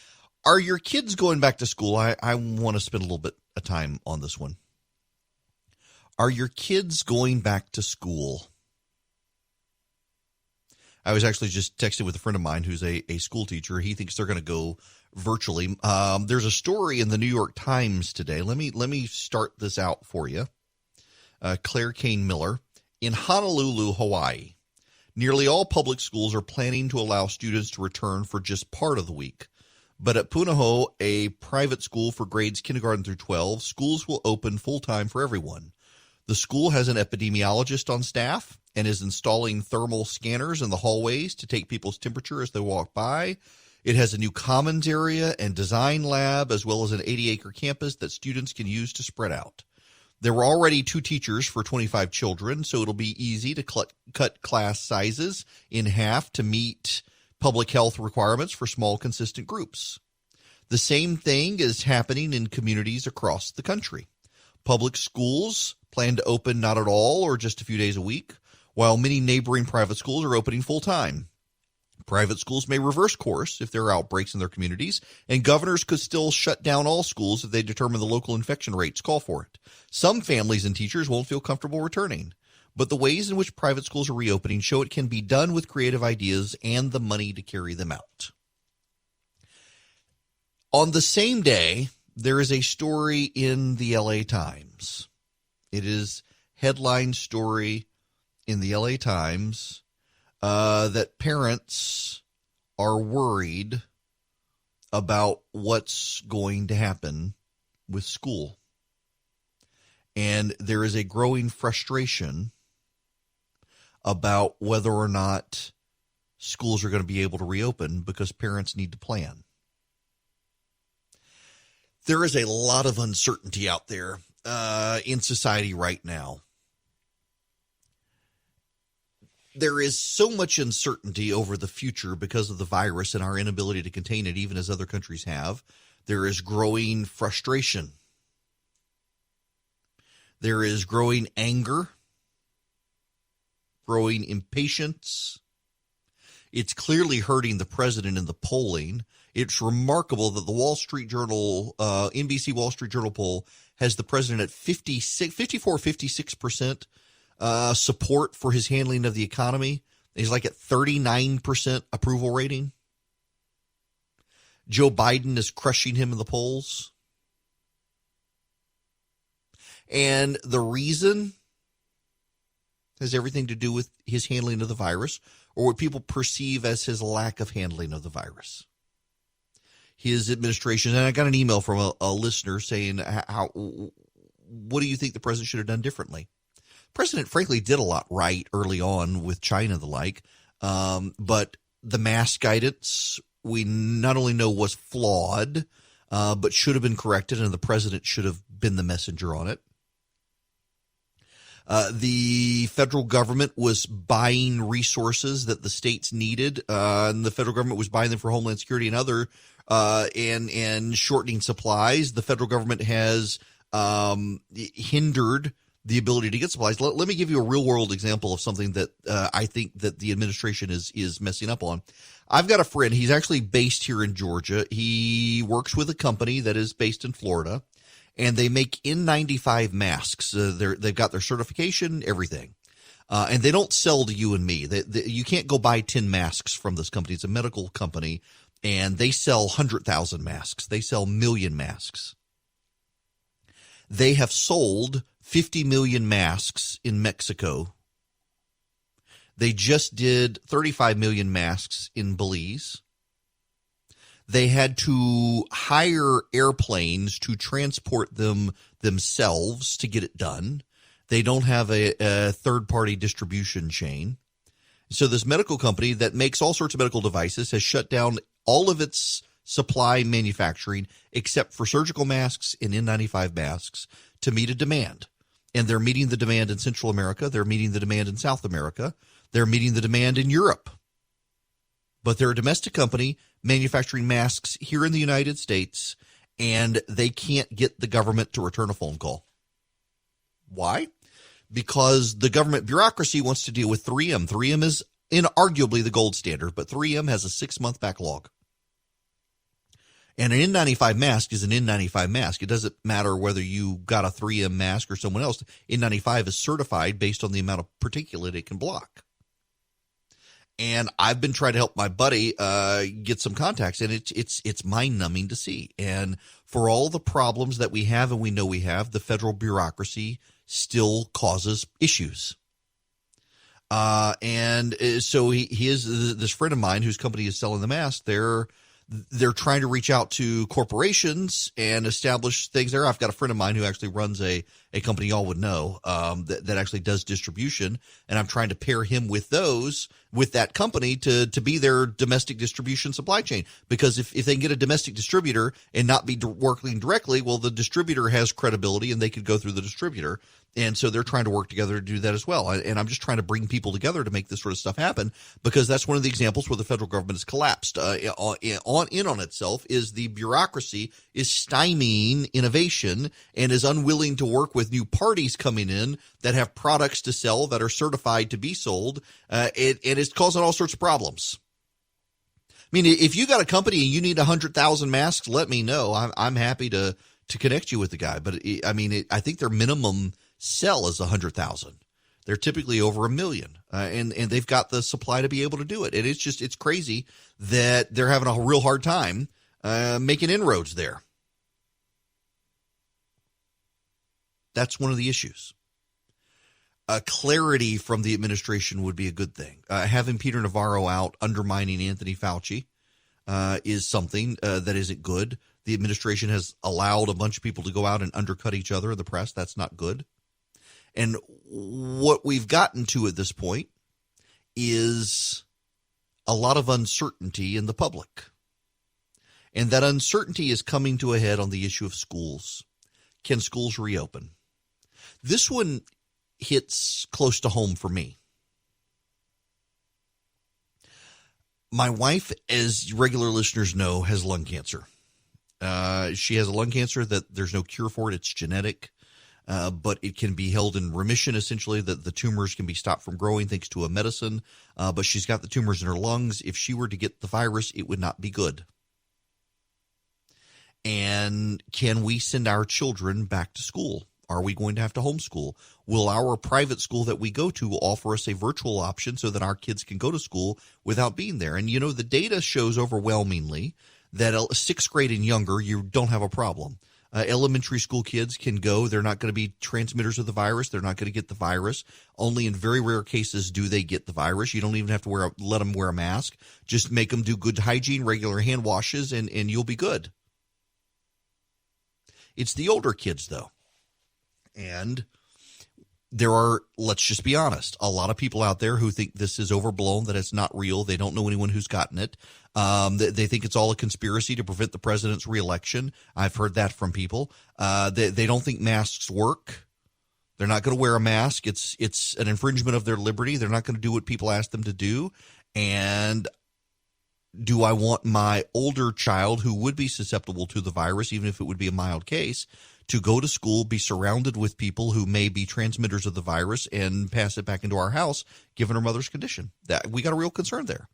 Are your kids going back to school? I want to spend a little bit of time on this one. Are your kids going back to school? I was actually just texting with a friend of mine who's a school teacher. He thinks they're going to go virtually. There's a story in the New York Times today. Let me start this out for you. Claire Kane Miller. In Honolulu, Hawaii, nearly all public schools are planning to allow students to return for just part of the week. But at Punahou, a private school for grades kindergarten through 12, schools will open full-time for everyone. The school has an epidemiologist on staff and is installing thermal scanners in the hallways to take people's temperature as they walk by. It has a new commons area and design lab, as well as an 80-acre campus that students can use to spread out. There were already 2 teachers for 25 children, so it'll be easy to cut class sizes in half to meet public health requirements for small, consistent groups. The same thing is happening in communities across the country. Public schools plan to open not at all or just a few days a week, while many neighboring private schools are opening full-time. Private schools may reverse course if there are outbreaks in their communities, and governors could still shut down all schools if they determine the local infection rates call for it. Some families and teachers won't feel comfortable returning, but the ways in which private schools are reopening show it can be done with creative ideas and the money to carry them out. On the same day, there is a story in the LA Times. It is headline story in the LA Times that parents are worried about what's going to happen with school. And there is a growing frustration about whether or not schools are going to be able to reopen because parents need to plan. There is a lot of uncertainty out there in society right now. There is so much uncertainty over the future because of the virus and our inability to contain it, even as other countries have. There is growing frustration. There is growing anger, growing impatience. It's clearly hurting the president in the polling. It's remarkable that the Wall Street Journal, NBC Wall Street Journal poll has the president at 56% support for his handling of the economy. He's like at 39% approval rating. Joe Biden is crushing him in the polls. And the reason has everything to do with his handling of the virus, or what people perceive as his lack of handling of the virus. His administration, and I got an email from a listener saying, what do you think the president should have done differently? The president, frankly, did a lot right early on with China and the like, but the mask guidance, we not only know was flawed, but should have been corrected, and the president should have been the messenger on it. The federal government was buying resources that the states needed, and the federal government was buying them for Homeland Security and other, and shortening supplies. The federal government has hindered the ability to get supplies. Let me give you a real world example of something that I think that the administration is messing up on. I've got a friend. He's actually based here in Georgia. He works with a company that is based in Florida, and they make N95 masks. They've got their certification, everything. And they don't sell to you and me. You can't go buy 10 masks from this company. It's a medical company, and they sell 100,000 masks. They sell million masks. They have sold 50 million masks in Mexico. They just did 35 million masks in Belize. They had to hire airplanes to transport them themselves to get it done. They don't have a third-party distribution chain. So this medical company that makes all sorts of medical devices has shut down all of its supply manufacturing except for surgical masks and N95 masks to meet a demand. And they're meeting the demand in Central America. They're meeting the demand in South America. They're meeting the demand in Europe. But they're a domestic company manufacturing masks here in the United States, and they can't get the government to return a phone call. Why? Because the government bureaucracy wants to deal with 3M. 3M is inarguably the gold standard, but 3M has a 6-month backlog. And an N95 mask is an N95 mask. It doesn't matter whether you got a 3M mask or someone else. N95 is certified based on the amount of particulate it can block. And I've been trying to help my buddy get some contacts, and it's mind-numbing to see. And for all the problems that we have and we know we have, the federal bureaucracy still causes issues. And so he is this friend of mine whose company is selling the mask. They're trying to reach out to corporations and establish things there. I've got a friend of mine who actually runs a a company y'all would know that actually does distribution, and I'm trying to pair him with that company to be their domestic distribution supply chain. Because if they can get a domestic distributor and not be working directly, well, the distributor has credibility and they could go through the distributor. And so they're trying to work together to do that as well. And I'm just trying to bring people together to make this sort of stuff happen, because that's one of the examples where the federal government has collapsed on itself. Is the bureaucracy is stymieing innovation and is unwilling to work with new parties coming in that have products to sell that are certified to be sold. It is causing all sorts of problems. I mean, if you got a company and you need 100,000 masks, let me know. I'm happy to connect you with the guy. But I think their minimum sell is 100,000. They're typically over 1 million, and they've got the supply to be able to do it. And it's crazy that they're having a real hard time making inroads there. That's one of the issues. Clarity from the administration would be a good thing. Having Peter Navarro out undermining Anthony Fauci is something that isn't good. The administration has allowed a bunch of people to go out and undercut each other in the press. That's not good. And what we've gotten to at this point is a lot of uncertainty in the public. And that uncertainty is coming to a head on the issue of schools. Can schools reopen? This one hits close to home for me. My wife, as regular listeners know, has lung cancer. She has a lung cancer that there's no cure for it. It's genetic. But it can be held in remission, essentially, that the tumors can be stopped from growing thanks to a medicine. But she's got the tumors in her lungs. If she were to get the virus, it would not be good. And can we send our children back to school? Are we going to have to homeschool? Will our private school that we go to offer us a virtual option so that our kids can go to school without being there? And, the data shows overwhelmingly that 6th grade and younger, you don't have a problem. Elementary school kids can go. They're not going to be transmitters of the virus. They're not going to get the virus. Only in very rare cases do they get the virus. You don't even have to let them wear a mask. Just make them do good hygiene, regular hand washes, and you'll be good. It's the older kids, though. And there are, let's just be honest, a lot of people out there who think this is overblown, that it's not real. They don't know anyone who's gotten it. They think it's all a conspiracy to prevent the president's reelection. I've heard that from people. They don't think masks work. They're not going to wear a mask. It's an infringement of their liberty. They're not going to do what people ask them to do. And do I want my older child, who would be susceptible to the virus, even if it would be a mild case, to go to school, be surrounded with people who may be transmitters of the virus and pass it back into our house, given her mother's condition? That we got a real concern there.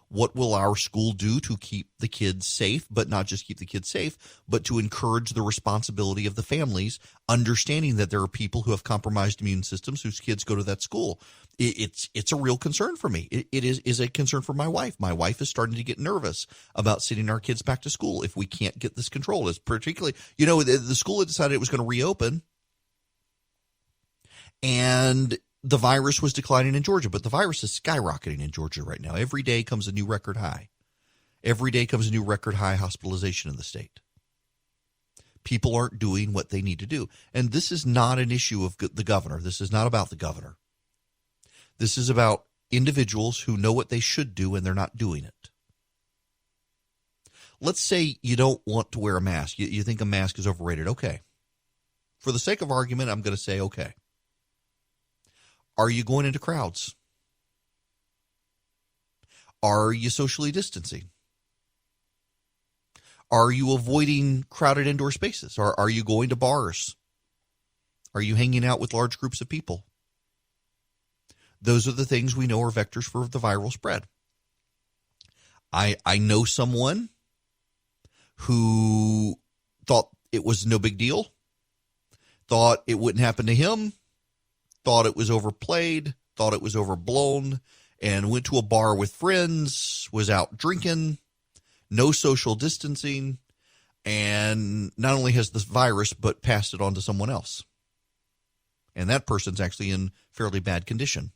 What will our school do to keep the kids safe, but not just keep the kids safe, but to encourage the responsibility of the families, understanding that there are people who have compromised immune systems whose kids go to that school? It's a real concern for me. It is a concern for my wife. My wife is starting to get nervous about sending our kids back to school if we can't get this controlled. It's particularly, the school had decided it was going to reopen, and the virus was declining in Georgia, but the virus is skyrocketing in Georgia right now. Every day comes a new record high. Every day comes a new record high hospitalization in the state. People aren't doing what they need to do. And this is not an issue of the governor. This is not about the governor. This is about individuals who know what they should do and they're not doing it. Let's say you don't want to wear a mask. You think a mask is overrated. Okay. For the sake of argument, I'm going to say okay. Are you going into crowds? Are you socially distancing? Are you avoiding crowded indoor spaces? Are you going to bars? Are you hanging out with large groups of people? Those are the things we know are vectors for the viral spread. I know someone who thought it was no big deal, thought it wouldn't happen to him, thought it was overplayed, thought it was overblown, and went to a bar with friends, was out drinking, no social distancing, and not only has this virus, but passed it on to someone else. And that person's actually in fairly bad condition.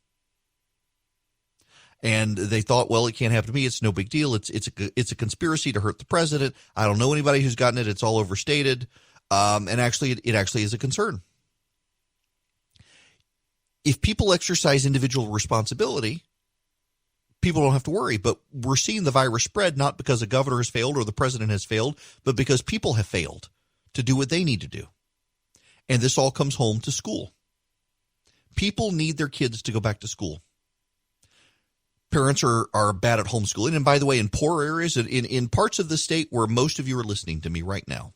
And they thought, well, it can't happen to me. It's no big deal. It's a conspiracy to hurt the president. I don't know anybody who's gotten it. It's all overstated. And actually, it actually is a concern. if people exercise individual responsibility, people don't have to worry. But we're seeing the virus spread not because a governor has failed or the president has failed, but because people have failed to do what they need to do. And this all comes home to school. People need their kids to go back to school. Parents are bad at homeschooling. And by the way, in poor areas, in parts of the state where most of you are listening to me right now,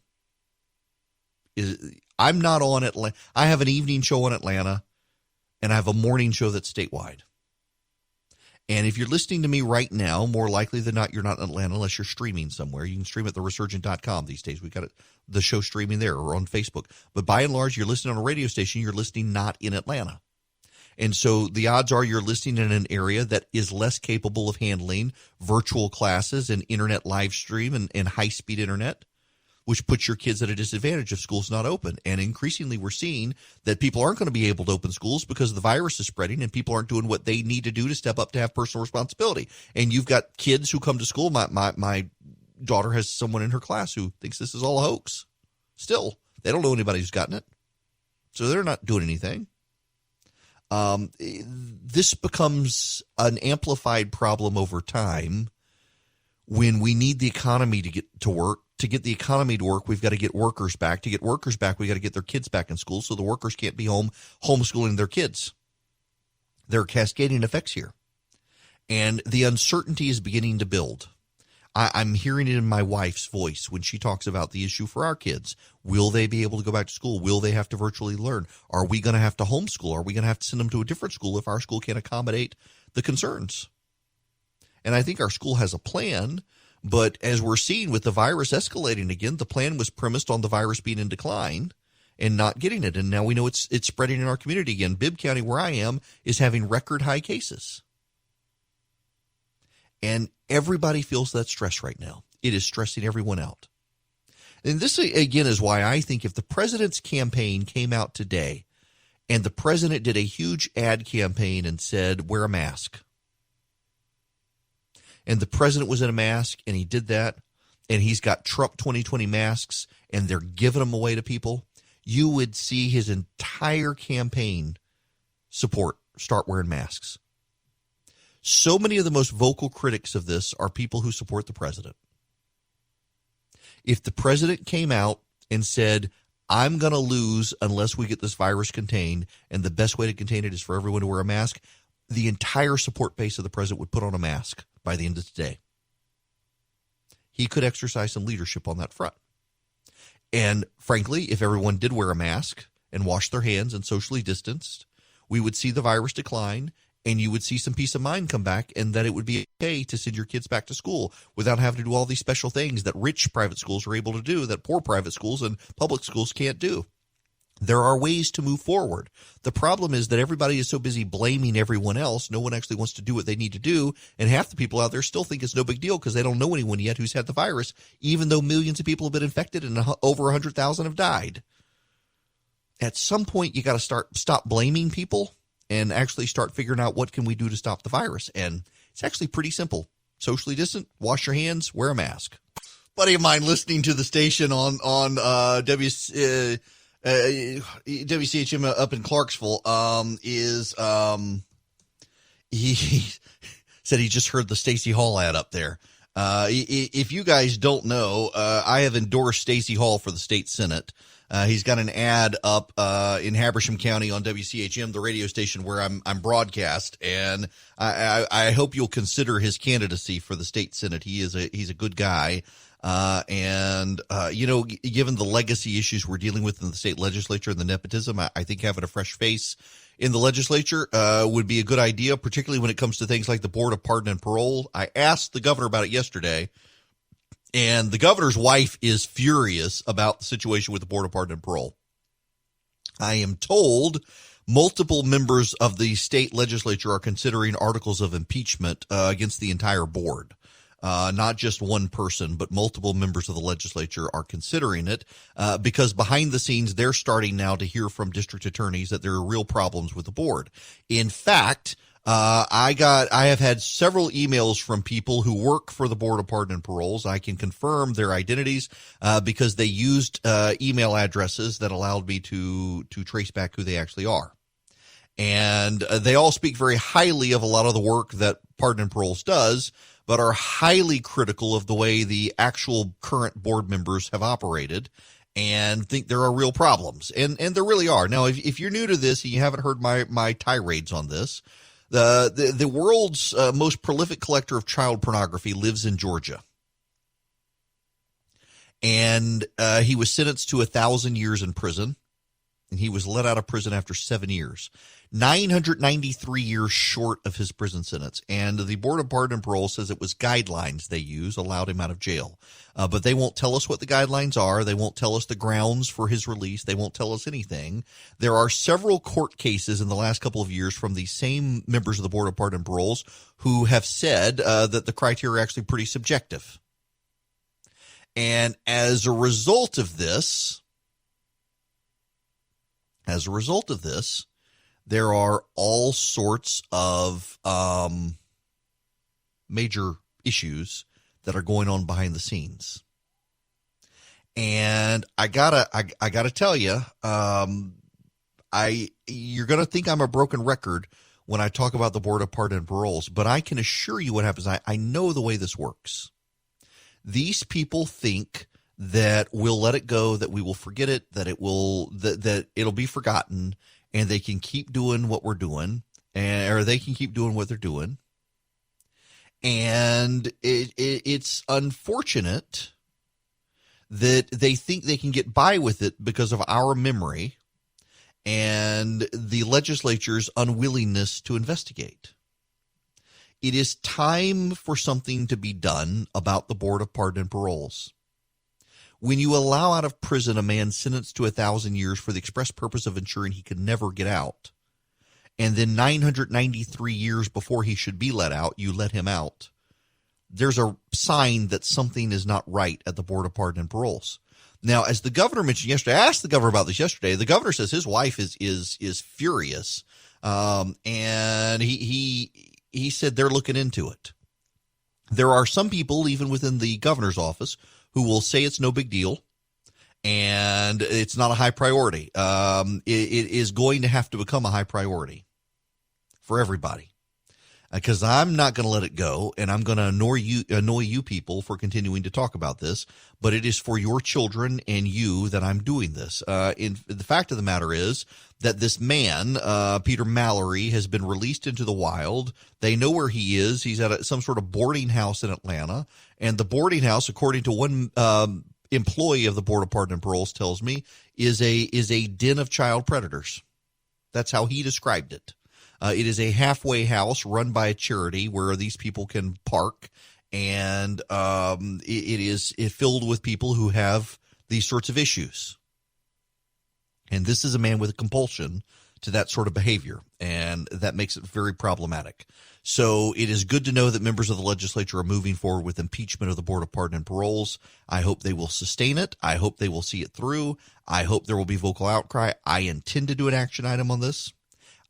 I'm not on Atlanta. I have an evening show in Atlanta, and I have a morning show that's statewide. And if you're listening to me right now, more likely than not, you're not in Atlanta unless you're streaming somewhere. You can stream at theresurgent.com these days. We've got the show streaming there or on Facebook. But by and large, you're listening on a radio station. You're listening not in Atlanta. And so the odds are you're listening in an area that is less capable of handling virtual classes and internet live stream and high-speed internet, which puts your kids at a disadvantage if school's not open. And increasingly we're seeing that people aren't going to be able to open schools because the virus is spreading and people aren't doing what they need to do to step up to have personal responsibility. And you've got kids who come to school. My daughter has someone in her class who thinks this is all a hoax. Still, they don't know anybody who's gotten it. So they're not doing anything. This becomes an amplified problem over time when we need the economy to get to work. To get the economy to work, we've got to get workers back. To get workers back, we've got to get their kids back in school so the workers can't be home homeschooling their kids. There are cascading effects here. And the uncertainty is beginning to build. I'm hearing it in my wife's voice when she talks about the issue for our kids. Will they be able to go back to school? Will they have to virtually learn? Are we going to have to homeschool? Are we going to have to send them to a different school if our school can't accommodate the concerns? And I think our school has a plan, but as we're seeing with the virus escalating again, the plan was premised on the virus being in decline and not getting it. And now we know it's spreading in our community again. Bibb County, where I am, is having record high cases. And everybody feels that stress right now. It is stressing everyone out. And this, again, is why I think if the president's campaign came out today and the president did a huge ad campaign and said, wear a mask, and the president was in a mask and he did that, and he's got Trump 2020 masks and they're giving them away to people, you would see his entire campaign support start wearing masks. So many of the most vocal critics of this are people who support the president. If the president came out and said, I'm going to lose unless we get this virus contained, and the best way to contain it is for everyone to wear a mask, the entire support base of the president would put on a mask by the end of today. He could exercise some leadership on that front. And frankly, if everyone did wear a mask and wash their hands and socially distanced, we would see the virus decline, and you would see some peace of mind come back, and that it would be okay to send your kids back to school without having to do all these special things that rich private schools are able to do that poor private schools and public schools can't do. There are ways to move forward. The problem is that everybody is so busy blaming everyone else, no one actually wants to do what they need to do, and half the people out there still think it's no big deal because they don't know anyone yet who's had the virus, even though millions of people have been infected and over 100,000 have died. At some point, you got to stop blaming people and actually start figuring out what can we do to stop the virus. And it's actually pretty simple. Socially distant, wash your hands, wear a mask. Buddy of mine listening to the station on WCHM up in Clarksville he said he just heard the Stacey Hall ad up there. If you guys don't know, I have endorsed Stacey Hall for the state Senate. He's got an ad up in Habersham County on WCHM, the radio station where I'm broadcast, and I hope you'll consider his candidacy for the state Senate. He's a good guy, and given the legacy issues we're dealing with in the state legislature and the nepotism, I think having a fresh face in the legislature would be a good idea, particularly when it comes to things like the Board of Pardon and Parole. I asked the governor about it yesterday. And the governor's wife is furious about the situation with the Board of Pardon and Parole. I am told multiple members of the state legislature are considering articles of impeachment against the entire board. Not just one person, but multiple members of the legislature are considering it because behind the scenes, they're starting now to hear from district attorneys that there are real problems with the board. In fact, I have had several emails from people who work for the Board of Pardon and Paroles. I can confirm their identities because they used email addresses that allowed me to trace back who they actually are. And they all speak very highly of a lot of the work that Pardon and Paroles does, but are highly critical of the way the actual current board members have operated and think there are real problems. And there really are. Now, if you're new to this and you haven't heard my tirades on this, the world's most prolific collector of child pornography lives in Georgia. And he was sentenced to 1,000 years in prison, and he was let out of prison after 7 years. 993 years short of his prison sentence. And the Board of Pardon and Parole says it was guidelines they use allowed him out of jail. But they won't tell us what the guidelines are. They won't tell us the grounds for his release. They won't tell us anything. There are several court cases in the last couple of years from the same members of the Board of Pardon and Paroles who have said that the criteria are actually pretty subjective. And as a result of this, there are all sorts of major issues that are going on behind the scenes. And I gotta tell you, you're gonna think I'm a broken record when I talk about the Board of Pardon and Paroles, but I can assure you what happens. I know the way this works. These people think that we'll let it go, that we will forget it, that it'll be forgotten, and they can keep doing what we're doing, or they can keep doing what they're doing. And it's unfortunate that they think they can get by with it because of our memory and the legislature's unwillingness to investigate. It is time for something to be done about the Board of Pardon and Paroles. When you allow out of prison a man sentenced to 1,000 years for the express purpose of ensuring he could never get out, and then 993 years before he should be let out, you let him out, there's a sign that something is not right at the Board of Pardon and Paroles. Now, as the governor mentioned yesterday, I asked the governor about this yesterday. The governor says his wife is furious, and he said they're looking into it. There are some people, even within the governor's office, who will say it's no big deal and it's not a high priority. It is going to have to become a high priority for everybody, because I'm not going to let it go, and I'm going to annoy you people for continuing to talk about this, but it is for your children and you that I'm doing this. The fact of the matter is that this man, Peter Mallory, has been released into the wild. They know where he is. He's at some sort of boarding house in Atlanta, and the boarding house, according to one employee of the Board of Pardon and Paroles, tells me is a den of child predators. That's how he described it. It is a halfway house run by a charity where these people can park, and it is filled with people who have these sorts of issues. And this is a man with a compulsion to that sort of behavior, and that makes it very problematic. So it is good to know that members of the legislature are moving forward with impeachment of the Board of Pardon and Paroles. I hope they will sustain it. I hope they will see it through. I hope there will be vocal outcry. I intend to do an action item on this.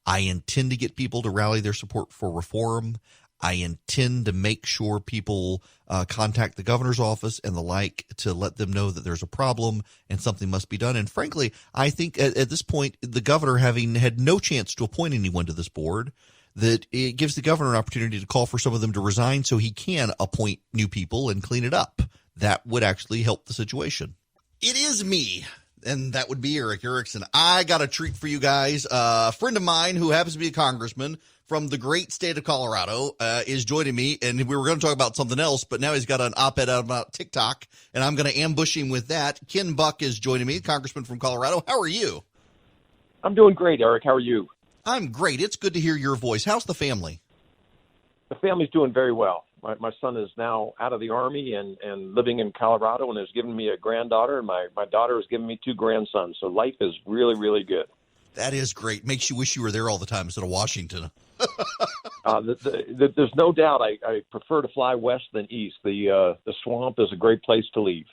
I intend to get people to rally their support for reform. I intend to make sure people contact the governor's office and the like to let them know that there's a problem and something must be done. And frankly, I think at this point, the governor, having had no chance to appoint anyone to this board, that it gives the governor an opportunity to call for some of them to resign so he can appoint new people and clean it up. That would actually help the situation. It is me. And that would be Eric Erickson. I got a treat for you guys. A friend of mine who happens to be a congressman from the great state of Colorado is joining me, and we were going to talk about something else, but now he's got an op-ed out about TikTok, and I'm going to ambush him with that. Ken Buck is joining me, congressman from Colorado. How are you? I'm doing great, Eric. How are you? I'm great. It's good to hear your voice. How's the family? The family's doing very well. My son is now out of the Army and living in Colorado and has given me a granddaughter, and my daughter has given me two grandsons. So life is really, really good. That is great. Makes you wish you were there all the time instead of Washington. There's no doubt I prefer to fly west than east. The swamp is a great place to leave.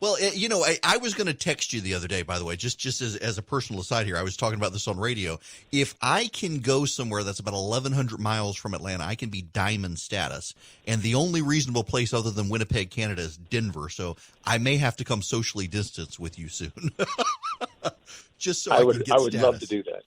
Well, you know, I was going to text you the other day, by the way, just as a personal aside here. I was talking about this on radio. If I can go somewhere that's about 1,100 miles from Atlanta, I can be diamond status. And the only reasonable place other than Winnipeg, Canada is Denver. So I may have to come socially distance with you soon. Just so I would love to do that.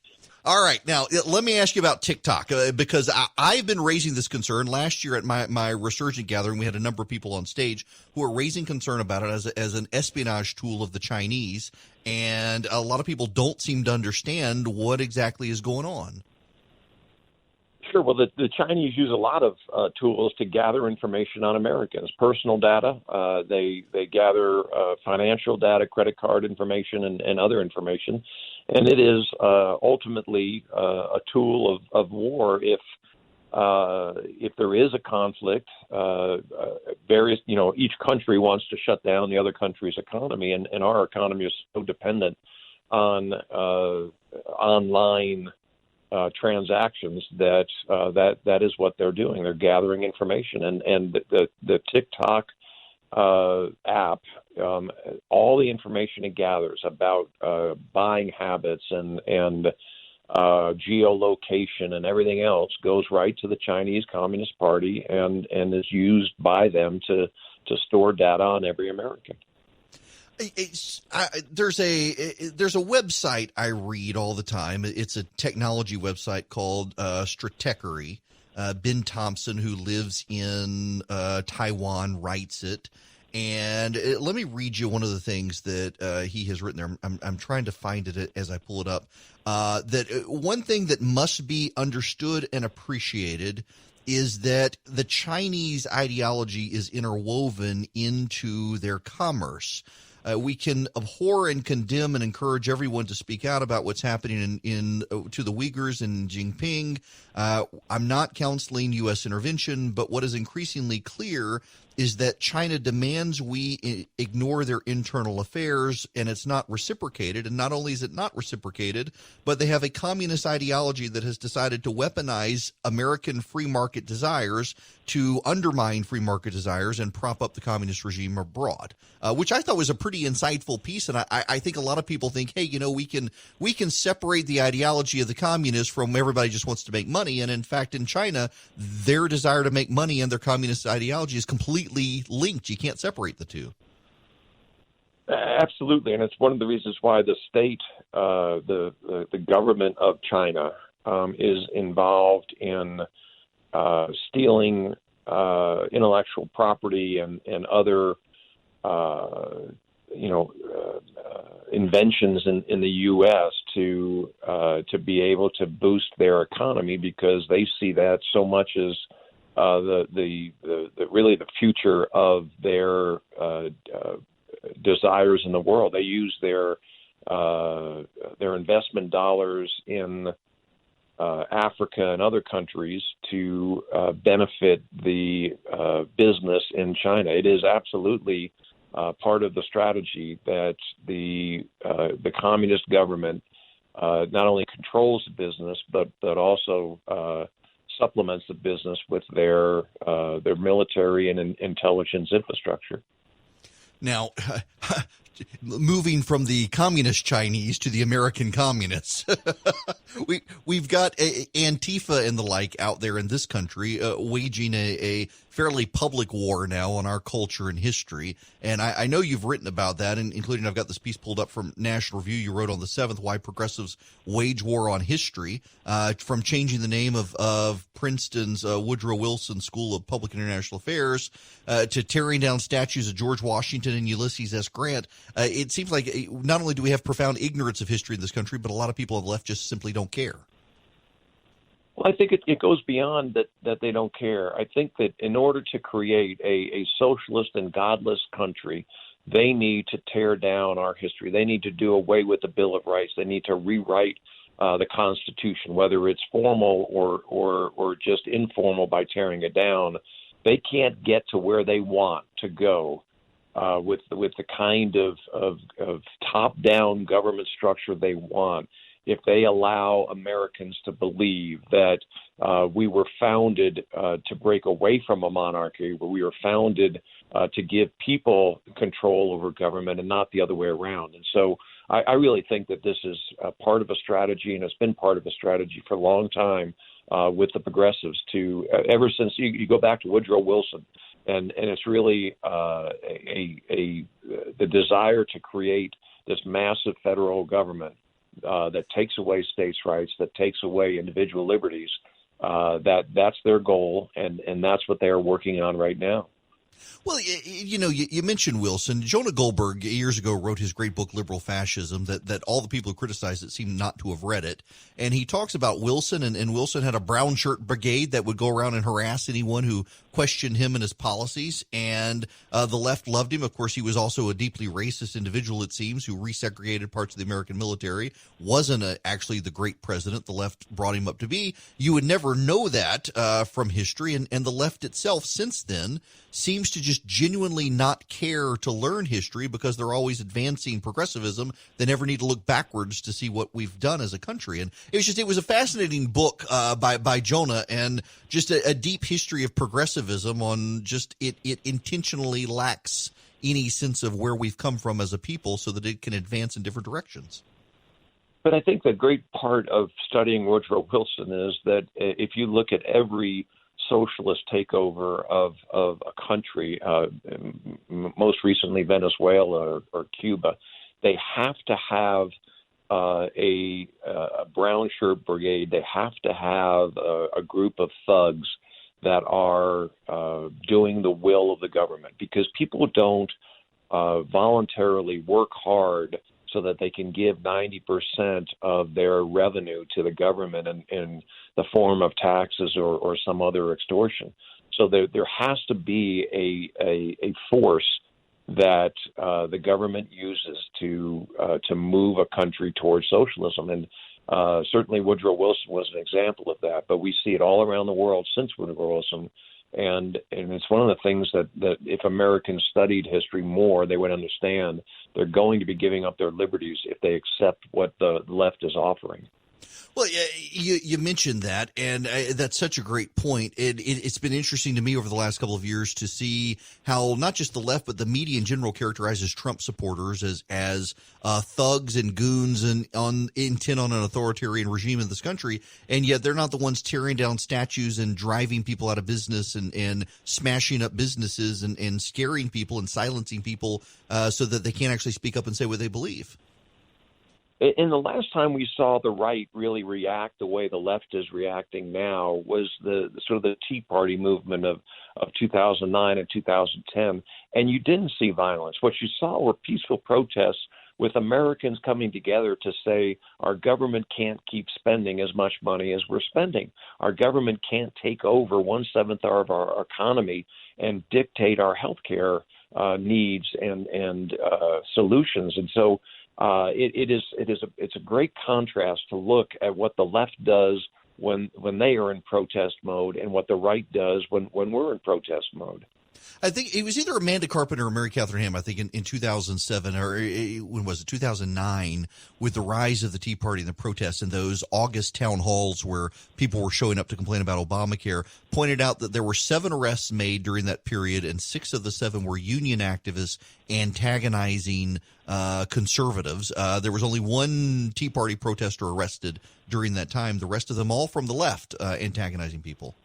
All right. Now, let me ask you about TikTok, because I've been raising this concern. Last year at my Resurgent gathering, we had a number of people on stage who are raising concern about it as an espionage tool of the Chinese, and a lot of people don't seem to understand what exactly is going on. Sure. Well, the Chinese use a lot of tools to gather information on Americans, personal data. They gather financial data, credit card information, and other information. And it is ultimately a tool of war. If there is a conflict, each country wants to shut down the other country's economy, and our economy is so dependent on online transactions that is what they're doing. They're gathering information, and the TikTok app, all the information it gathers about buying habits and geolocation and everything else goes right to the Chinese Communist Party and is used by them to store data on every American. There's a website I read all the time. It's a technology website called Stratechery. Ben Thompson, who lives in Taiwan, writes it. And let me read you one of the things that he has written there. I'm trying to find it as I pull it up. That one thing that must be understood and appreciated is that the Chinese ideology is interwoven into their commerce. We can abhor and condemn and encourage everyone to speak out about what's happening to the Uyghurs in Jinping. I'm not counseling U.S. intervention, but what is increasingly clear is that China demands we ignore their internal affairs, and it's not reciprocated. And not only is it not reciprocated, but they have a communist ideology that has decided to weaponize American free market desires to undermine free market desires and prop up the communist regime abroad, which I thought was a pretty insightful piece. And I think a lot of people think, hey, we can separate the ideology of the communists from everybody just wants to make money. And in fact, in China, their desire to make money and their communist ideology is completely linked. You can't separate the two. Absolutely, and it's one of the reasons why the state, the government of China, is involved in stealing intellectual property and other inventions in the U.S. to be able to boost their economy, because they see that so much as really the future of their desires in the world. They use their investment dollars in Africa and other countries to benefit the business in China. It is absolutely part of the strategy that the communist government not only controls the business, but also supplements the business with their military and intelligence infrastructure. Now, moving from the communist Chinese to the American communists, we've got Antifa and the like out there in this country waging a fairly public war now on our culture and history. And I know you've written about that, including I've got this piece pulled up from National Review. You wrote on the 7th, Why Progressives Wage War on History, from changing the name of Princeton's Woodrow Wilson School of Public and International Affairs to tearing down statues of George Washington and Ulysses S. Grant. It seems like not only do we have profound ignorance of history in this country, but a lot of people on the left just simply don't care. Well, I think it goes beyond that they don't care. I think that in order to create a socialist and godless country, they need to tear down our history. They need to do away with the Bill of Rights. They need to rewrite the Constitution, whether it's formal or just informal by tearing it down. They can't get to where they want to go with the kind of top-down government structure they want, if they allow Americans to believe that we were founded to break away from a monarchy, where we were founded to give people control over government and not the other way around. And so I really think that this is part of a strategy, and it's been part of a strategy for a long time with the progressives to ever since you go back to Woodrow Wilson. And it's really the desire to create this massive federal government that takes away states' rights, that takes away individual liberties. That's their goal, and that's what they are working on right now. Well, you mentioned Wilson. Jonah Goldberg years ago wrote his great book, Liberal Fascism, that all the people who criticized it seem not to have read it. And he talks about Wilson, and Wilson had a brown shirt brigade that would go around and harass anyone who questioned him and his policies. And the left loved him. Of course, he was also a deeply racist individual, it seems, who resegregated parts of the American military, wasn't actually the great president the left brought him up to be. You would never know that from history. And the left itself since then seems to just genuinely not care to learn history because they're always advancing progressivism. They never need to look backwards to see what we've done as a country. And it was a fascinating book by Jonah, and just a deep history of progressivism on just it intentionally lacks any sense of where we've come from as a people so that it can advance in different directions. But I think the great part of studying Woodrow Wilson is that if you look at every socialist takeover of a country, most recently Venezuela or Cuba, they have to have a brown shirt brigade. They have to have a group of thugs that are doing the will of the government, because people don't voluntarily work hard so that they can give 90% of their revenue to the government in the form of taxes or some other extortion. So there has to be a force that the government uses to move a country towards socialism. And certainly Woodrow Wilson was an example of that, but we see it all around the world since Woodrow Wilson. And it's one of the things that if Americans studied history more, they would understand they're going to be giving up their liberties if they accept what the left is offering. Well, you mentioned that, and that's such a great point. It's been interesting to me over the last couple of years to see how not just the left, but the media in general characterizes Trump supporters as thugs and goons and intent on an authoritarian regime in this country, and yet they're not the ones tearing down statues and driving people out of business and smashing up businesses and scaring people and silencing people so that they can't actually speak up and say what they believe. And the last time we saw the right really react the way the left is reacting now was the sort of the Tea Party movement of 2009 and 2010. And you didn't see violence. What you saw were peaceful protests with Americans coming together to say our government can't keep spending as much money as we're spending. Our government can't take over 1/7 of our economy and dictate our healthcare needs and solutions. And so it's a great contrast to look at what the left does when they are in protest mode and what the right does when we're in protest mode. I think it was either Amanda Carpenter or Mary Catherine Ham, I think in 2007, or when was it, 2009, with the rise of the Tea Party and the protests and those August town halls where people were showing up to complain about Obamacare, pointed out that there were 7 arrests made during that period, and 6 of the 7 were union activists antagonizing conservatives. There was only 1 Tea Party protester arrested during that time. The rest of them all from the left antagonizing people.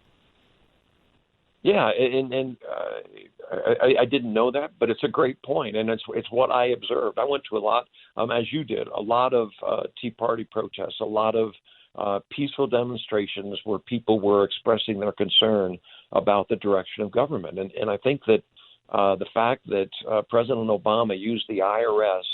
Yeah, and I didn't know that, but it's a great point, and it's what I observed. I went to a lot, as you did, a lot of Tea Party protests, a lot of peaceful demonstrations where people were expressing their concern about the direction of government. And I think that the fact that President Obama used the IRS,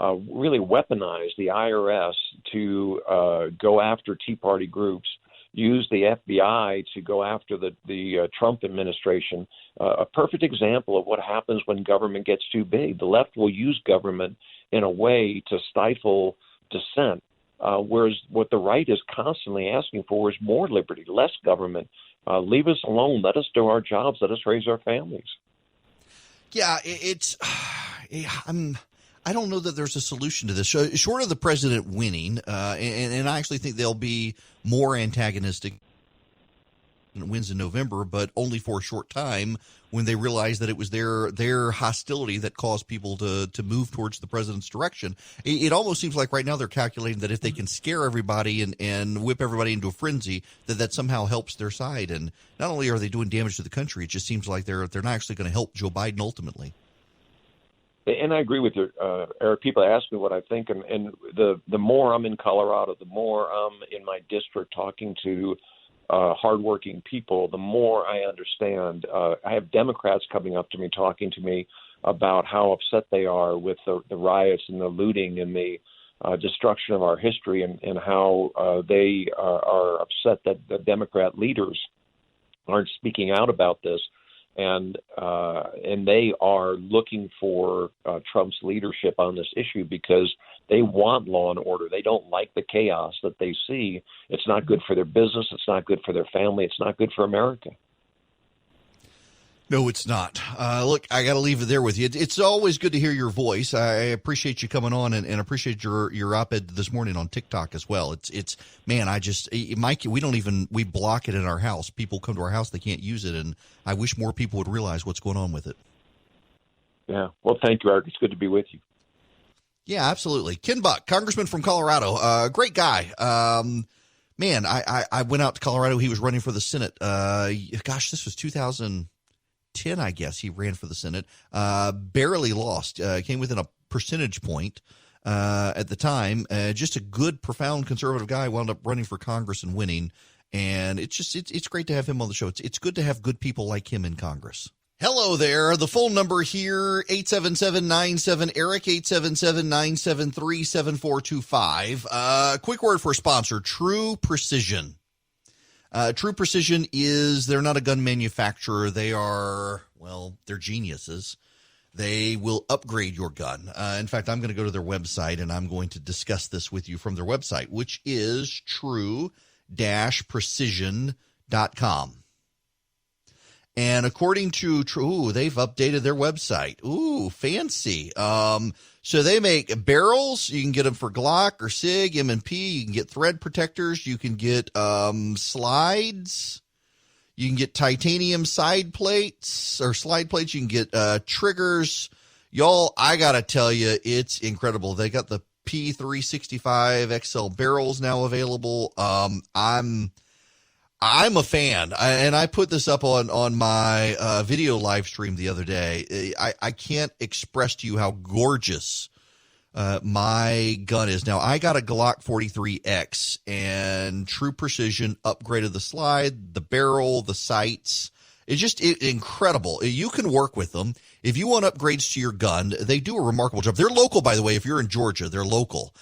really weaponized the IRS to go after Tea Party groups, use the FBI to go after the Trump administration, a perfect example of what happens when government gets too big. The left will use government in a way to stifle dissent, whereas what the right is constantly asking for is more liberty, less government. Leave us alone. Let us do our jobs. Let us raise our families. Yeah, I don't know that there's a solution to this. Short of the president winning, and I actually think they'll be more antagonistic when it wins in November, but only for a short time when they realize that it was their hostility that caused people to move towards the president's direction. It almost seems like right now they're calculating that if they can scare everybody and whip everybody into a frenzy, that somehow helps their side. And not only are they doing damage to the country, it just seems like they're not actually going to help Joe Biden ultimately. And I agree with you, Eric. People ask me what I think, and the more I'm in Colorado, the more I'm in my district talking to hardworking people, the more I understand. I have Democrats coming up to me, talking to me about how upset they are with the riots and the looting and the destruction of our history, and how they are upset that the Democrat leaders aren't speaking out about this. And they are looking for Trump's leadership on this issue because they want law and order. They don't like the chaos that they see. It's not good for their business. It's not good for their family. It's not good for America. No, it's not. Look, I got to leave it there with you. It's always good to hear your voice. I appreciate you coming on and appreciate your op-ed this morning on TikTok as well. It's man, Mike, we block it in our house. People come to our house, they can't use it, and I wish more people would realize what's going on with it. Yeah. Well, thank you, Eric. It's good to be with you. Yeah, absolutely. Ken Buck, Congressman from Colorado, great guy. Man, I went out to Colorado. He was running for the Senate. This was 2010, I guess. He ran for the Senate, barely lost, came within a percentage point at the time. Just a good, profound conservative guy, wound up running for Congress and winning. And it's great to have him on the show. It's good to have good people like him in Congress. Hello there. The phone number here, 877-97-ERIC, 877-973-7425. Quick word for a sponsor, True Precision. True Precision they're not a gun manufacturer. They're geniuses. They will upgrade your gun. In fact, I'm going to go to their website and I'm going to discuss this with you from their website, which is true-precision.com. And according to True, they've updated their website. Ooh, fancy. So they make barrels. You can get them for Glock or SIG, M&P. You can get thread protectors. You can get slides. You can get titanium side plates or slide plates. You can get triggers. Y'all, I got to tell you, it's incredible. They got the P365 XL barrels now available. I'm a fan, and I put this up on my video live stream the other day. I can't express to you how gorgeous my gun is. Now, I got a Glock 43X, and True Precision upgraded the slide, the barrel, the sights. It's incredible. You can work with them. If you want upgrades to your gun, they do a remarkable job. They're local, by the way. If you're in Georgia, they're local.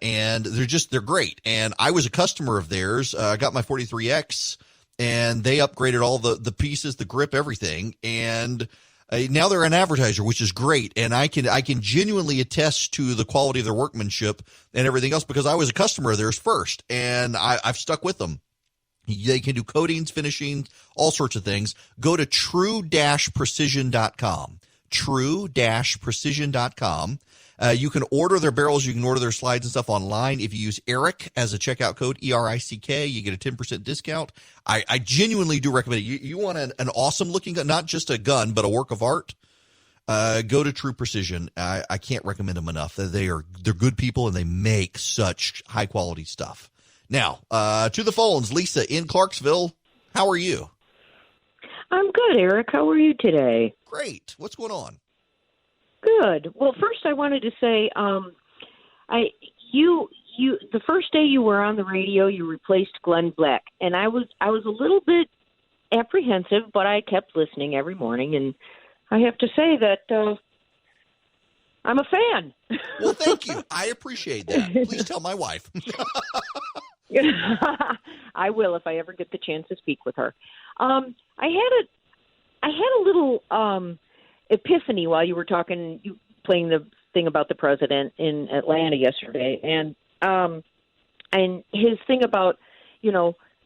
And they're great. And I was a customer of theirs. I got my 43X, and they upgraded all the pieces, the grip, everything. And now they're an advertiser, which is great. And I can genuinely attest to the quality of their workmanship and everything else because I was a customer of theirs first, and I've stuck with them. They can do coatings, finishing, all sorts of things. Go to true-precision.com. True-precision.com. You can order their barrels. You can order their slides and stuff online. If you use ERIC as a checkout code, ERICK, you get a 10% discount. I genuinely do recommend it. You want an awesome looking gun, not just a gun, but a work of art. Go to True Precision. I can't recommend them enough. They're good people and they make such high quality stuff. Now, to the phones, Lisa in Clarksville. How are you? I'm good, Eric. How are you today? Great. What's going on? Good. Well, first I wanted to say, you the first day you were on the radio, you replaced Glenn Beck, and I was a little bit apprehensive, but I kept listening every morning, and I have to say that I'm a fan. Well, thank you. I appreciate that. Please tell my wife. I will if I ever get the chance to speak with her. I had a little epiphany while you were playing the thing about the president in Atlanta yesterday, and his thing about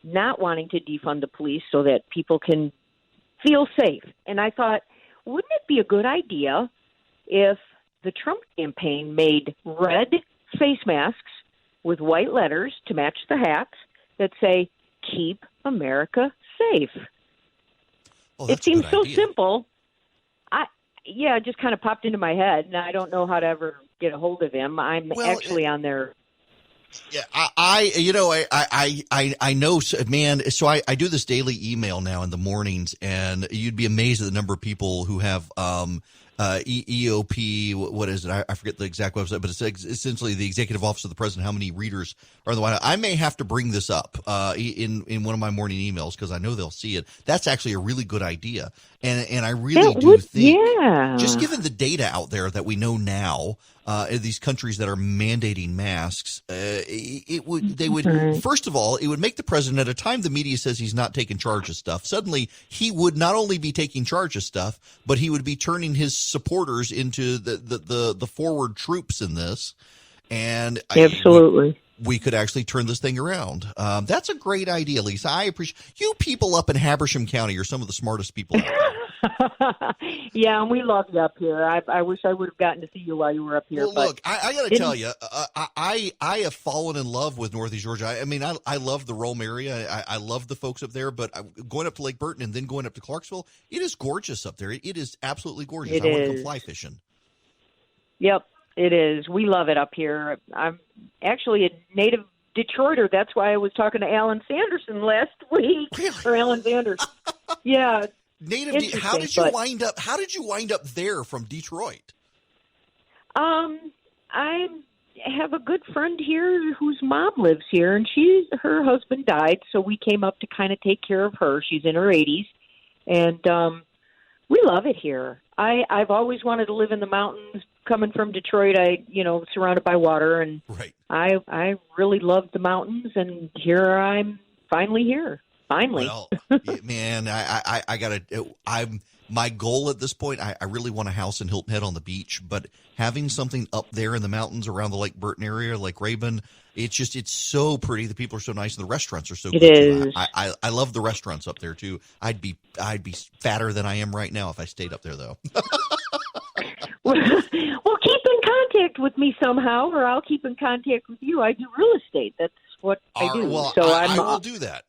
not wanting to defund the police so that people can feel safe. And I thought, wouldn't it be a good idea if the Trump campaign made red face masks with white letters to match the hats that say "Keep America Safe"? It seems so simple. It just kind of popped into my head, and I don't know how to ever get a hold of him. I'm actually on there. Yeah, I know, man. So I do this daily email now in the mornings, and you'd be amazed at the number of people who have EOP, what is it? I forget the exact website, but it's essentially the executive office of the president, how many readers are in the White House. I may have to bring this up in one of my morning emails because I know they'll see it. That's actually a really good idea. And I really do think, just given the data out there that we know now, in these countries that are mandating masks, first of all, it would make the president, at a time the media says he's not taking charge of stuff, suddenly he would not only be taking charge of stuff, but he would be turning his supporters into the forward troops in this. And absolutely. We could actually turn this thing around. That's a great idea, Lisa. I appreciate you people up in Habersham County are some of the smartest people out there. Yeah, and we love you up here. I wish I would have gotten to see you while you were up here. Well, look, I got to tell you, I have fallen in love with Northeast Georgia. I mean, I love the Rome area. I love the folks up there, but going up to Lake Burton and then going up to Clarksville, it is gorgeous up there. It is absolutely gorgeous. I want to come fly fishing. Yep, it is. We love it up here. I'm actually a native Detroiter. That's why I was talking to Alan Sanderson last week. Really? Or Alan Sanders. Yeah. Native. How did you wind up? How did you wind up there from Detroit? I have a good friend here whose mom lives here, and her husband died, so we came up to kind of take care of her. She's in her 80s, and we love it here. I've always wanted to live in the mountains. Coming from Detroit, surrounded by water, and right. I really love the mountains, and here I'm finally here. Finally. Well, man, I gotta. My goal at this point. I really want a house in Hilton Head on the beach, but having something up there in the mountains around the Lake Burton area, Lake Rabun, it's so pretty. The people are so nice, and the restaurants are so good. Too. I love the restaurants up there too. I'd be fatter than I am right now if I stayed up there, though. Well, keep in contact with me somehow, or I'll keep in contact with you. I do real estate. That's what I do. Well, so I will do that.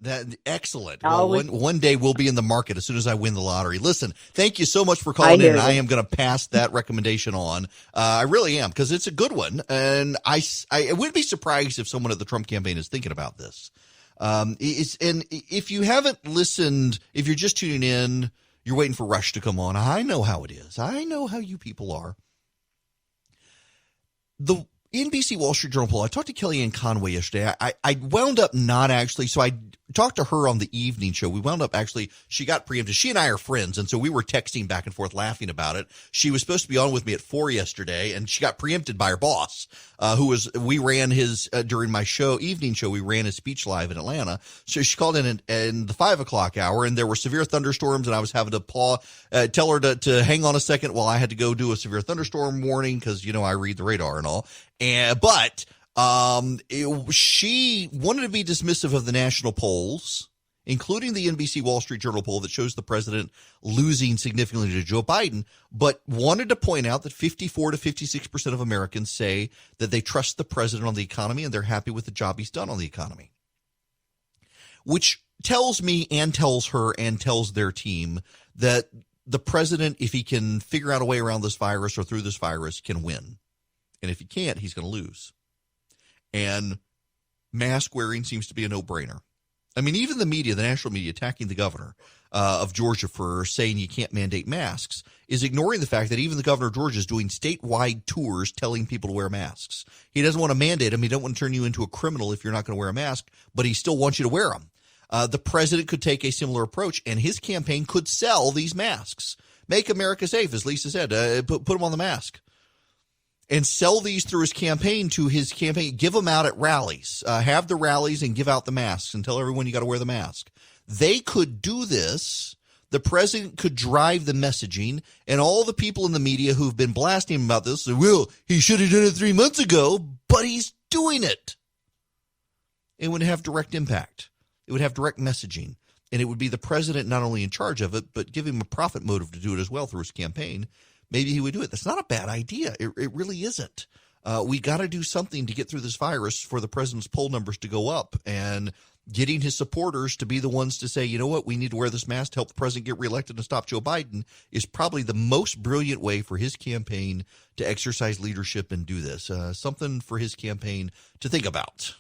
Excellent. Well, one day we'll be in the market as soon as I win the lottery. Listen, thank you so much for calling in. I am going to pass that recommendation on. I really am, because it's a good one. And I wouldn't be surprised if someone at the Trump campaign is thinking about this. And if you haven't listened, if you're just tuning in, you're waiting for Rush to come on. I know how it is. I know how you people are. The NBC Wall Street Journal poll, I talked to Kellyanne Conway yesterday. I wound up not actually, so I talked to her on the evening show. We wound up actually, she got preempted. She and I are friends, and so we were texting back and forth laughing about it. She was supposed to be on with me at 4 yesterday, and she got preempted by her boss, we ran his, during my evening show, we ran his speech live in Atlanta. So she called in the 5 o'clock hour, and there were severe thunderstorms, and I was having to tell her to hang on a second while I had to go do a severe thunderstorm warning, because, I read the radar and all. But she wanted to be dismissive of the national polls, including the NBC Wall Street Journal poll that shows the president losing significantly to Joe Biden, but wanted to point out that 54 to 56% of Americans say that they trust the president on the economy and they're happy with the job he's done on the economy, which tells me and tells her and tells their team that the president, if he can figure out a way around this virus or through this virus, can win. And if he can't, he's going to lose. And mask wearing seems to be a no-brainer. I mean, even the media, the national media, attacking the governor of Georgia for saying you can't mandate masks is ignoring the fact that even the governor of Georgia is doing statewide tours telling people to wear masks. He doesn't want to mandate them. He doesn't want to turn you into a criminal if you're not going to wear a mask, but he still wants you to wear them. The president could take a similar approach, and his campaign could sell these masks. Make America safe, as Lisa said. Put them on the mask. And sell these through his campaign to his campaign. Give them out at rallies. Have the rallies and give out the masks and tell everyone you got to wear the mask. They could do this. The president could drive the messaging, and all the people in the media who've been blasting him about this say, well, he should have done it 3 months ago, but he's doing it. It would have direct impact. It would have direct messaging. And it would be the president not only in charge of it, but give him a profit motive to do it as well through his campaign. Maybe he would do it. That's not a bad idea. It really isn't. We got to do something to get through this virus for the president's poll numbers to go up, and getting his supporters to be the ones to say, you know what, we need to wear this mask to help the president get reelected and stop Joe Biden is probably the most brilliant way for his campaign to exercise leadership and do this. Something for his campaign to think about.